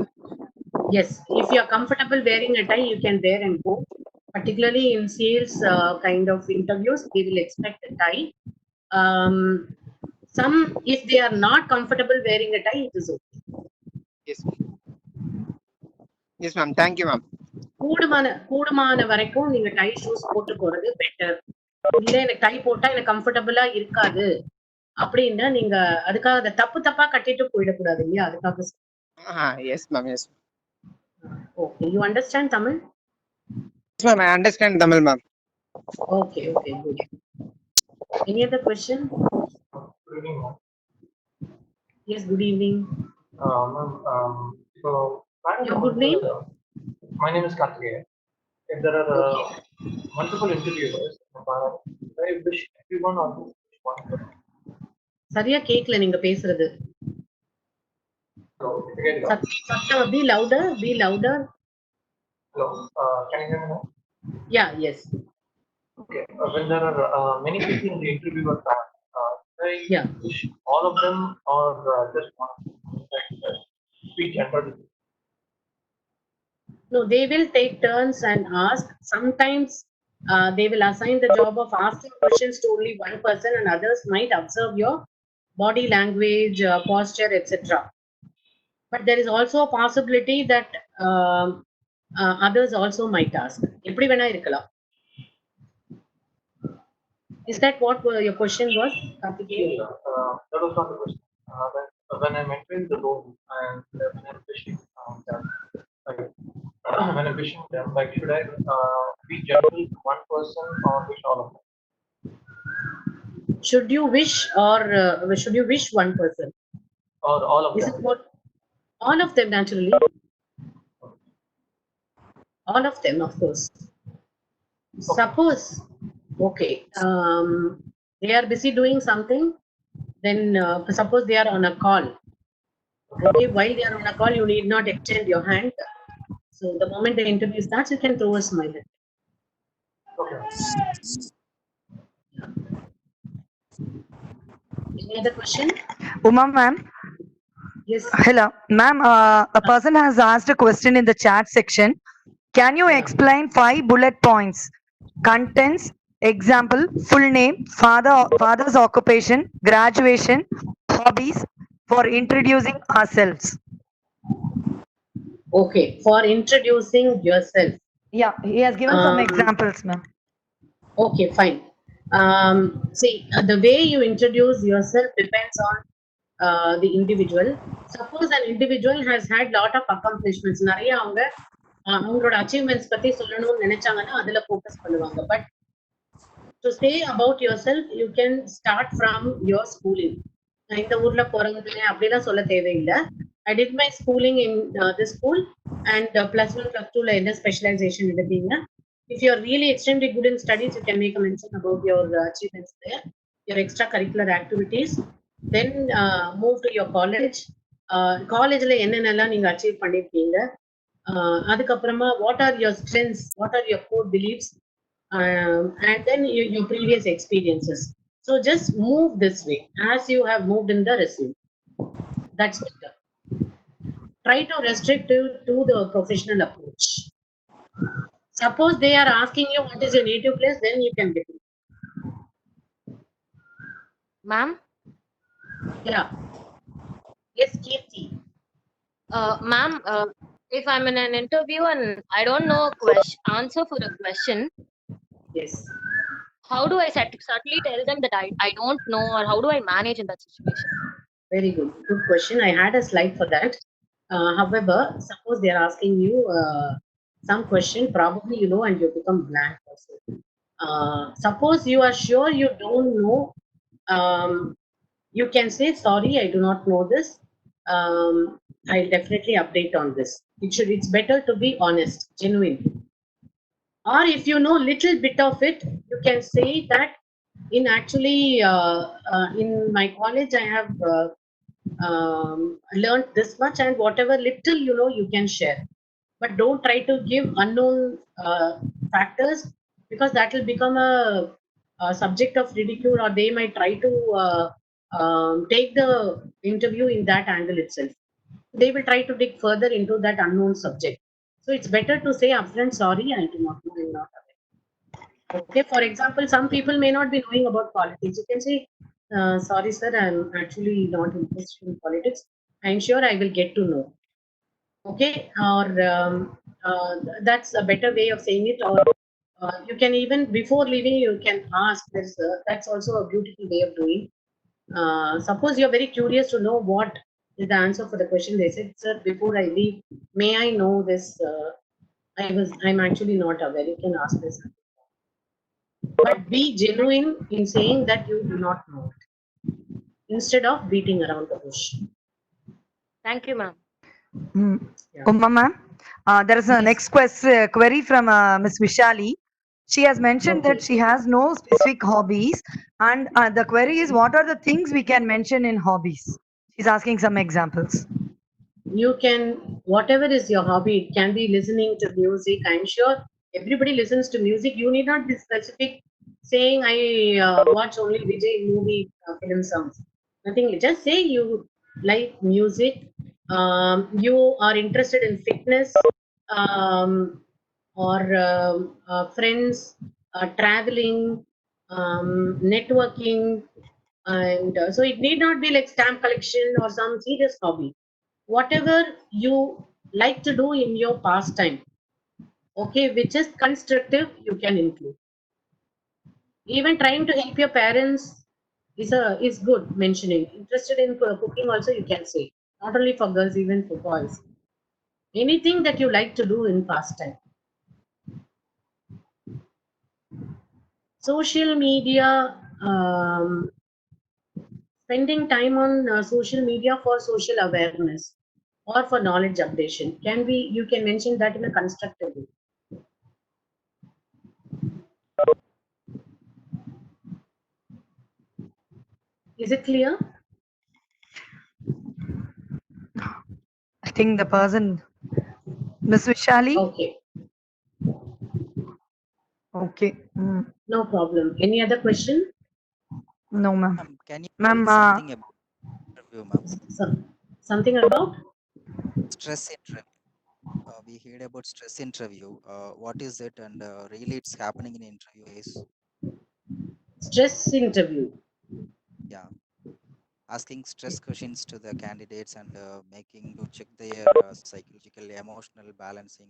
Yes, if you're comfortable wearing a tie, you can wear and go. Particularly in sales kind of interviews, they will expect a tie. Some, if they are not comfortable wearing a tie, it is okay. Yes. Yes, ma'am. Thank you, ma'am. கூடுமான வரைக்கும் நீங்க tie shoes போட்டு போறது better. இல்ல எனக்கு tie போட்டா எனக்கு கம்ஃபர்டபுளா இருக்காது அப்படின்னா நீங்க அதுக்காக அதை தப்பா கட்டிட்டு போயிடக்கூடாது இல்லையா? அதுக்காக. Yes, ma'am. Yes. Okay, you understand Tamil? Yes, ma'am. I understand Tamil, ma'am. Okay, good. Any other question? Good evening, ma'am. Yes, good evening. Ma'am, so Your good name? My name is Karthikeya. If there are multiple interviewers, I wish everyone or one person. சரியா கேக்கல நீங்க பேசுறது. So, again, சத்தம் be louder. hello, can you hear me now? Yeah, yes. Okay, when there are many people in the interviewer panel, I wish all of them or just one be general. No, they will take turns and ask. Sometimes they will assign the job of asking questions to only one person, and others might observe your body language, posture, etc. But there is also a possibility that others also might ask. எப்படி வேணா இருக்கலாம். Is that what your question was, Karthikeya? That was not the question. When I'm entering the room and when I'm wishing them, when I'm wishing them, like should I be general to one person or wish all of them? Should you wish or should you wish one person? Or all of Is them? it what? All of them, naturally. All of them, of course. Suppose, okay, they are busy doing something, then suppose they are on a call. Okay, while they are on a call, you need not extend your hand. So the moment the interview starts, you can throw a smile. Okay. Any other question? Uma ma'am. Yes. Hello, ma'am. A person has asked a question in the chat section. Can you explain 5 bullet points? Contents, example, full name, father's occupation, graduation, hobbies, for introducing ourselves. Okay, for introducing yourself. Yeah, he has given some examples, ma'am. Okay, fine. See, the way you introduce yourself depends on the individual. Suppose an individual has had lot of accomplishments. நிறைய அவங்களோட achievements பத்தி சொல்லணும்னு நினைச்சாங்கன்னா அதுல focus பண்ணுவாங்க. But to say about yourself, you can start from your schooling. இந்த ஊர்ல பிறந்தேன் அப்படிலாம் சொல்ல தேவையில்லை. I did my schooling in this school and +1, +2 ல என்ன specialization எடுத்தீங்க. If you are really extremely good in studies, you can make a mention about your achievements there, your extracurricular activities. Then move to your college. Collegeல என்னென்னலாம் நீங்க achieve பண்ணிருக்கீங்க. அதுக்கப்புறமா what are your strengths, what are your core beliefs, and then your previous experiences. So just move this way as you have moved in the resume. That's better. Try to restrict to the professional approach. Suppose they are asking you what is your native place, then you can get it. Ma'am? Yeah. Yes, Kirti. Ma'am, if I'm in an interview and I don't know answer for a question, Yes. how do I subtly tell them that I don't know, or how do I manage in that situation? Very good. Good question. I had a slide for that. However, suppose they are asking you some question, probably you know, and you become blank also. Suppose you are sure you don't know, you can say, sorry, I do not know this. I'll definitely update on this. It's better to be honest, genuine. Or if you know little bit of it, you can say that in my college, I have learned this much, and whatever little you know, you can share. But don't try to give unknown factors, because that will become a subject of ridicule, or they might try to take the interview in that angle itself. They will try to dig further into that unknown subject. So it's better to say upfront, sorry, I do not know, I'm not aware. Okay, for example, some people may not be knowing about politics. You can say, sorry, sir, I'm actually not interested in politics. I'm sure I will get to know. Okay, or that's a better way of saying it. Or you can even, before leaving, you can ask. That's also a beautiful way of doing. Suppose you're very curious to know what is the answer for the question. They said, sir, before I leave, may I know this? I'm actually not aware. You can ask this. But be genuine in saying that you do not know it, instead of beating around the bush. Thank you, ma'am. Yeah. Uma ma'am, there is a Yes. next query from Miss Vishali. She has mentioned that Okay. she has no specific hobbies, and the query is, what are the things we can mention in hobbies? She's asking some examples. You can, whatever is your hobby, it can be listening to music. I'm sure everybody listens to music. You need not be specific, saying I watch only Vijay movie film songs. Nothing. Just say you like music. You are interested in fitness, or friends, traveling, networking, and so it need not be like stamp collection or some serious hobby. Whatever you like to do in your pastime, okay, which is constructive, you can include. Even trying to help your parents is good mentioning. Interested in cooking also, you can say. Not only for girls, even for boys. Anything that you like to do in pastime. Social media, spending time on social media for social awareness or for knowledge updation can be, you can mention that in a constructive way. Is it clear? I think the person, Miss Vishali. Okay, Okay. no problem. Any other question? No, ma'am. Can you Ma'am, tell something about interview, ma'am? Something about Stress interview. We heard about stress interview. What is it? And really, it's happening in interviews. stress interview. Yeah, asking stress questions to the candidates and making to check their psychological, emotional balancing.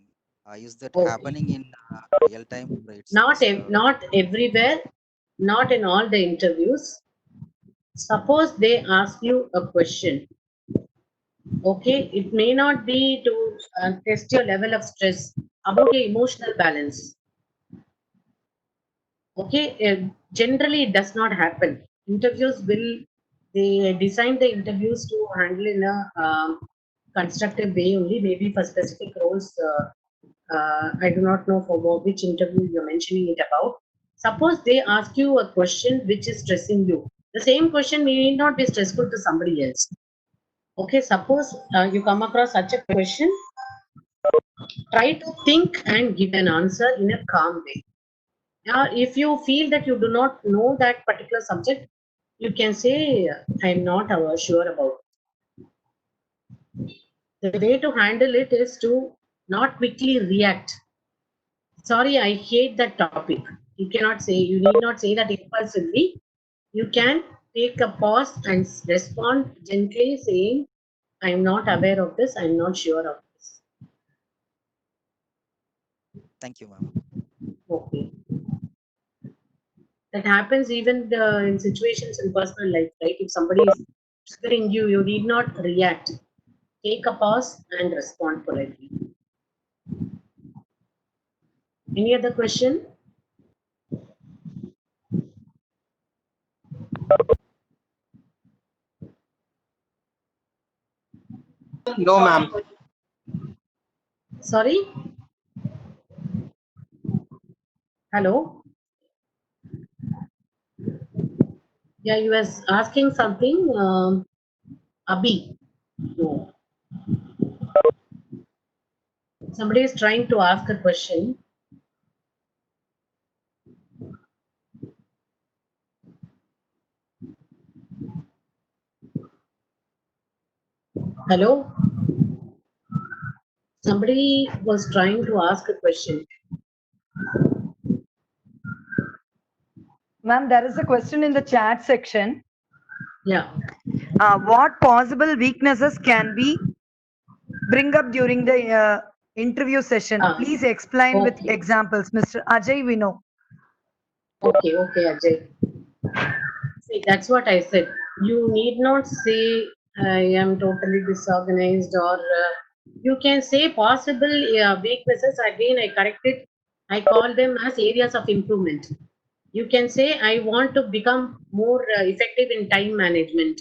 Is that Okay. happening in real time? Or it's just Not everywhere, not in all the interviews. Suppose they ask you a question. Okay, it may not be to test your level of stress, about your emotional balance. Okay, generally it does not happen. Interviews will, they design the interviews to handle in a constructive way only, maybe for specific roles. I do not know for which interview you're mentioning it about. Suppose they ask you a question which is stressing you. The same question may not be stressful to somebody else. Okay, suppose you come across such a question, try to think and give an answer in a calm way. Now, if you feel that you do not know that particular subject, you can say, I'm not sure about it. The way to handle it is to not quickly react. Sorry, I hate that topic. You cannot say, you need not say that impulsively. You can take a pause and respond gently, saying, I'm not aware of this, I'm not sure of this. thank you, ma'am. Okay. That happens even in situations in personal life, right? If somebody is triggering you, you need not react. take a pause and respond politely. Any other question? No, ma'am. Sorry? Hello? Yeah, you was asking something, Abhi. No. Somebody is trying to ask a question. Hello? Somebody was trying to ask a question. Ma'am, there is a question in the chat section. Yeah. What possible weaknesses can we bring up during the interview session? Ah, Please explain with okay. examples. Mr. Ajay Vino. Okay, Ajay. See, that's what I said. You need not say I am totally disorganized, or you can say possible weaknesses. Again, I correct it. I call them as areas of improvement. You can say I want to become more effective in time management.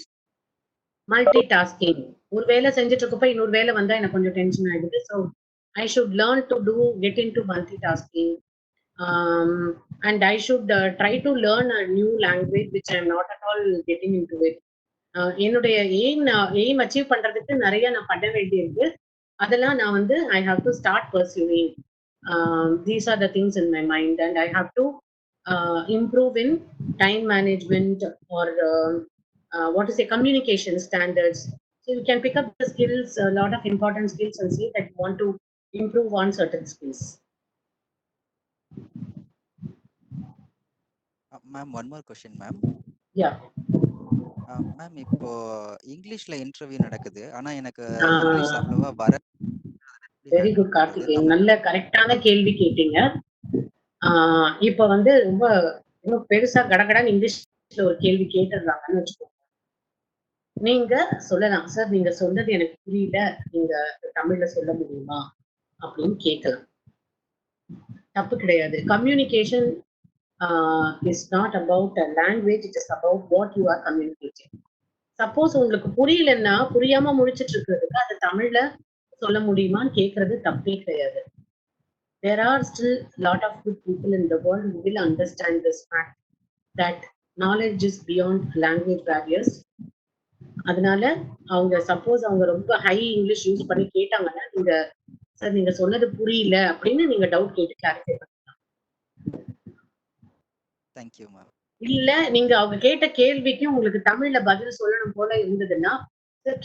Multitasking. ஒரு வேலை செஞ்சுட்டு இருக்கப்ப இன்னொரு வேலை வந்தா எனக்கு கொஞ்சம் tension ஆயிடுது. So I should learn to get into multitasking. Um, and I should try to learn a new language which I am not at all getting into it. என்னுடைய எய்ம் அச்சீவ் பண்றதுக்கு நிறைய நான் பண்ண வேண்டியிருக்கு. அதெல்லாம் நான் வந்து I have to start pursuing. These are the things in my mind, and I have to improve in time management, or what to say, communication standards. So you can pick up the skills, a lot of important skills, and say that you want to improve on certain skills. Ma'am, one more question, ma'am. Yeah. Ma'am இப்போ இங்கிலீஷ்ல interview நடக்குது ஆனா எனக்கு English அவ்வளவா வர very good Karthikeyan, நல்ல கரெக்டான கேள்வி கேட்டீங்க. இப்ப வந்து ரொம்ப இன்னும் பெருசா கடகடான்னு இங்கிலீஷ்ல ஒரு கேள்வி கேட்டுடுறாங்கன்னு வச்சுக்கோங்க. நீங்க சொல்லலாம், சார் நீங்க சொன்னது எனக்கு புரியல, நீங்க தமிழ்ல சொல்ல முடியுமா அப்படின்னு கேட்கலாம். தப்பு கிடையாது. Communication is not about language, it is about what you are communicating. Suppose உங்களுக்கு புரியலன்னா, புரியாம முடிச்சிட்டு இருக்கிறதுக்கு அது தமிழ்ல சொல்ல முடியுமான்னு கேட்கறது தப்பே கிடையாது. There are still lot of good people in the world who will understand this fact that knowledge is beyond language barriers. அதனால அவங்க சப்போஸ் அவங்க ரொம்ப ஹை இங்கிலீஷ் யூஸ் பண்ணி கேட்டாங்கன்னா, நீங்க சார் நீங்க சொன்னது புரியல அப்படின்னு நீங்க டவுட் கேட்டு கிளாரிஃபை பண்ணலாம். Thank you, ma'am. இல்ல நீங்க அவங்க கேட்ட கேள்விக்கு உங்களுக்கு தமிழ்ல பதில் சொல்லணும் போல இருந்ததுன்னா, சார்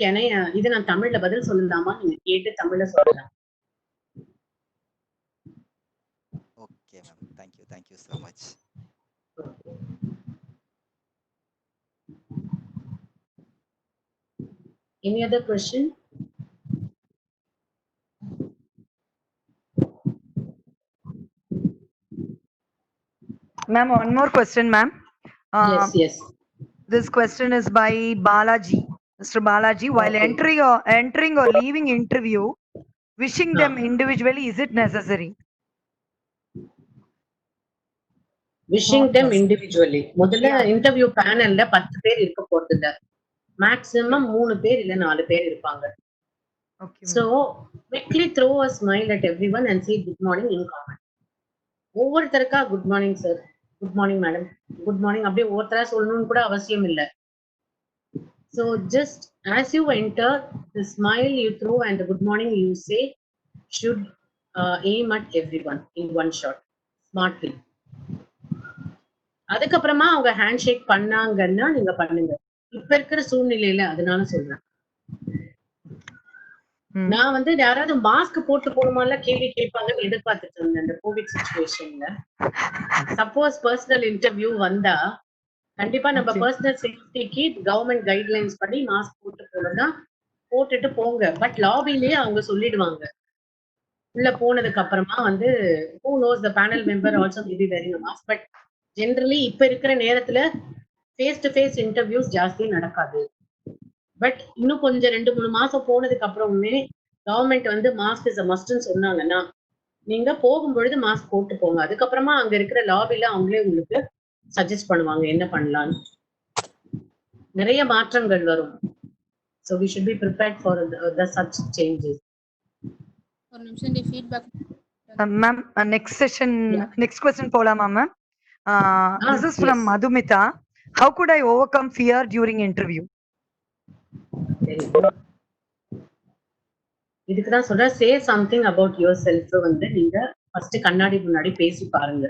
இதை நான் தமிழ்ல பதில் சொல்லலாமா நீங்க கேட்டு தமிழ்ல சொல்லலாம். Okay, ma'am. Thank you so much. Any other question? Ma'am, one more question, ma'am. Yes. This question is by Balaji. Mr. Balaji, while Okay. entering or leaving interview, wishing them individually, is it necessary? Wishing Not them necessary. individually. முதல்ல Yeah. Interview பேனல்ல 10 பேர் இருக்க போறது இல்ல. Maximum 3 பேர் இல்ல 4 பேர் இருப்பாங்க. Okay. So quickly throw a smile at everyone and say good morning in common. ஒவ்வொருத்தருக்கா good morning sir, good morning madam, good morning அப்படியே ஒவ்வொருத்தரா சொல்லணும்னு கூட அவசியம் இல்லை. So just as you enter, the smile you throw and the good morning you say should aim at everyone in one shot, smartly. அதுக்கப்புறமா அவங்க hand shake பண்ணாங்கன்னா நீங்க பண்ணுங்க. இப்ப இருக்கிற சூழ்நிலையில அதனால சொல்றேன். நான் வந்து யாராவது மாஸ்க் போட்டு போகணுமால கேள்வி கேட்பாங்கன்னு எதிர்பார்த்துட்டு இருந்தேன் இந்த கோவிட் சிச்சுவேஷன்ல. சப்போஸ் பர்சனல் இன்டர்வியூ வந்தா கண்டிப்பா நம்ம பர்சனல் சேஃப்டிக்கு கவர்மெண்ட் கைட்லைன்ஸ் படி மாஸ்க் போட்டு போனா போட்டுட்டு போங்க. பட் லாபிலேயே அவங்க சொல்லிடுவாங்க. உள்ள போனதுக்கு அப்புறமா வந்து who knows the panel member also may be wearing a mask. But generally இப்ப இருக்கிற நேரத்துல ஃபேஸ் டு ஃபேஸ் இன்டர்வியூஸ் ஜாஸ்தி நடக்காது. பட் இன்னும் கொஞ்சம் 2-3 மாசம் போனதுக்கு அப்புறமே கவர்மெண்ட் வந்து மாஸ்க் இஸ் அ மஸ்ட்னு சொன்னாங்கன்னா நீங்க போகும்பொழுது மாஸ்க் போட்டு போங்க. அதுக்கப்புறமா அங்க இருக்கிற லாபில அவங்களே உங்களுக்கு சஜஸ்ட் பண்ணுவாங்க என்ன பண்ணலாம்னு. நிறைய மாற்றங்கள் வரும். So we should be prepared for the such changes. ஒரு நிமிஷம் டி feedback. Ma'am, next session, next question polama ma'am. This is from yes. Madhumita. How could I overcome fear during interview? Very good. இதுக்கு தான் சொல்றேன், say something about yourself வந்து நீங்க first கண்ணாடி முன்னாடி பேசி பாருங்க.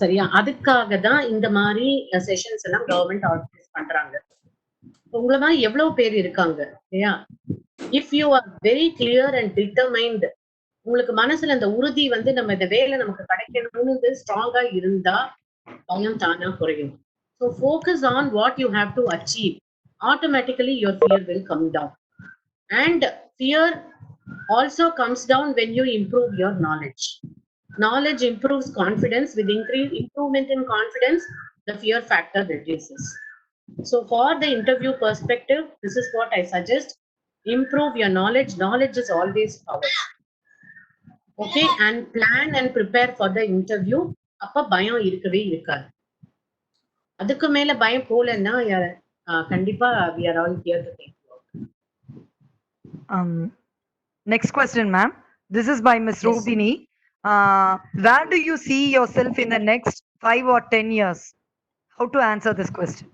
சரியா? அதுக்காக தான் இந்த மாதிரி செஷன்ஸ் எல்லாம் கவர்மெண்ட் ஆர்கனைஸ் பண்றாங்க. உங்கள மாதிரி எவ்வளவு பேர் இருக்காங்க இல்லையா? If you are very clear and determined, உங்களுக்கு மனசுல அந்த உறுதி வந்து நம்ம இந்த வேலை நமக்கு கிடைக்கணும்னு ஸ்ட்ராங்கா இருந்தா பயம் தானா குறையும். So focus on what you have to achieve. Automatically your fear will come down. And fear also comes down when you improve your knowledge. Knowledge improves confidence. With improvement in confidence, the fear factor reduces. So for the interview perspective, this is what I suggest. Improve your knowledge. Knowledge is always power. Okay, and plan and prepare for the interview. அப்ப பயம் இருக்கவே இருக்காது. அதுக்கு மேல பயம் போலன்னா கண்டிப்பா we are all here to take you out. Next question, ma'am. This is by Miss Yes. Rubini. Where do you see yourself in the next 5 or 10 years? How to answer this question?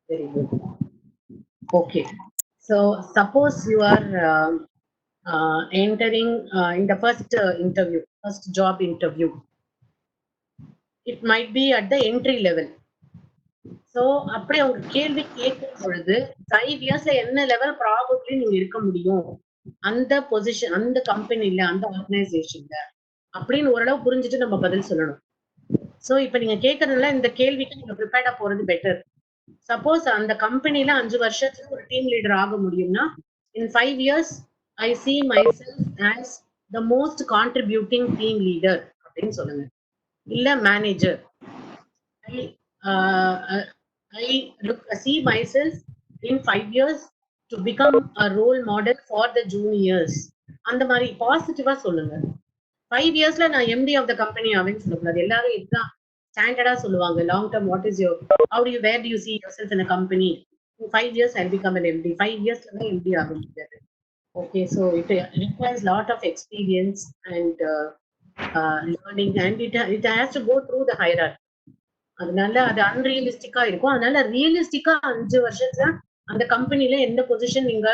Very good. Okay. So suppose you are entering in the first interview, first job interview. It might be at the entry level. So அப்படி அவங்க கேள்வி கேட்கும் பொழுது 5 இயர்ஸ்ல என்ன level probably நீங்க இருக்க முடியும் அந்த பொசிஷன், அந்த கம்பெனில, அந்த ஆர்கனைசேஷன்ல அப்படின்னு ஓரளவு புரிஞ்சுட்டு நம்ம பதில் சொல்லணும். சோ இப்ப நீங்க கேட்கறதுல இந்த கேள்விக்கு நீங்க ப்ரிப்பேர்டா போறது பெட்டர். சப்போஸ் அந்த கம்பெனில 5 வருஷத்துக்கு ஒரு டீம் லீடர் ஆக முடியும்னா in 5 years I see myself as the most contributing team leader அப்படின்னு சொல்லுங்க. இல்ல manager, I see myself in 5 years to become a role model for the juniors. அந்த மாதிரி பாசிட்டிவா சொல்லுங்க. 5 இயர்ஸ்ல நான் எம்டி ஆஃப் த கம்பெனி ஆவேன்னு சொல்லக்கூடாது. எல்லாரும் இதுதான் ஸ்டாண்டர்டா சொல்லுவாங்க. Long term what is your, where do you see yourself in a company? In 5 years I'll become an MD. 5 இயர்ஸ்ல தான் எம்டி ஆக முடியாது. Okay, so it requires lot of experience and learning, and it has to go through the hierarchy. அதனால அது அன்ரியலிஸ்டிக்கா இருக்கும். அதனால ரியலிஸ்டிக்கா 5 வருஷத்துல அந்த கம்பெனில எந்த பொசிஷன் நீங்க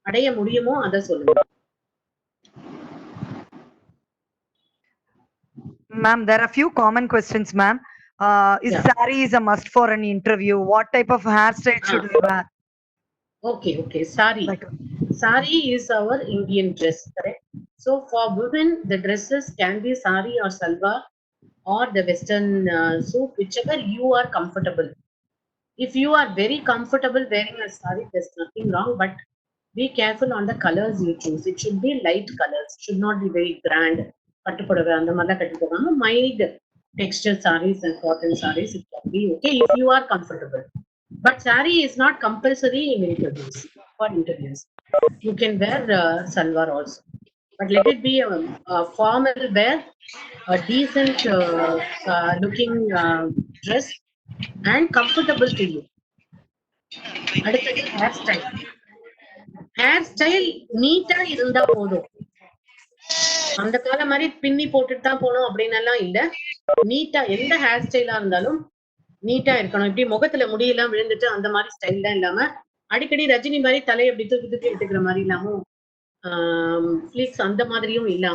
அடைய முடியுமோ அதை சொல்லுங்க. Ma'am, there are few common questions, ma'am. Is saree is a must for an interview? What type of hairstyle should we wear? Okay, saree is our Indian dress, correct? So for women the dresses can be saree or salwar or the western suit, whichever you are comfortable. If you are very comfortable wearing a saree, there's nothing wrong, but be careful on the colors you choose. It should be light colors, should not be very grand. பட்டு புடவை அந்த மாதிரிலாம் கட்டி போகாம mild texture sarees and cotton sarees, it can be okay if you are comfortable. But saree is not compulsory in interviews. For interviews you can wear salwar also, but let it be a formal wear, a decent looking dress and comfortable to you. அடுத்தது hair style நீட்டா இருந்தா போதும். அந்த காலம் மாதிரி பின்னி போட்டுட்டு தான் போகணும் அப்படின்னு எல்லாம் இல்ல. நீட்டா எந்த ஹேர் ஸ்டைலா இருந்தாலும் நீட்டா இருக்கணும். இப்படி முகத்துல முடியெல்லாம் விழுந்துட்டு அந்த மாதிரி ஸ்டைல் தான் இல்லாம அடிக்கடி ரஜினி மாதிரி தலையை அப்படி தூக்கி தூக்கி எடுத்துக்கிற மாதிரி இல்லாம ஃபிளிக்ஸ் அந்த மாதிரியும் இல்லாம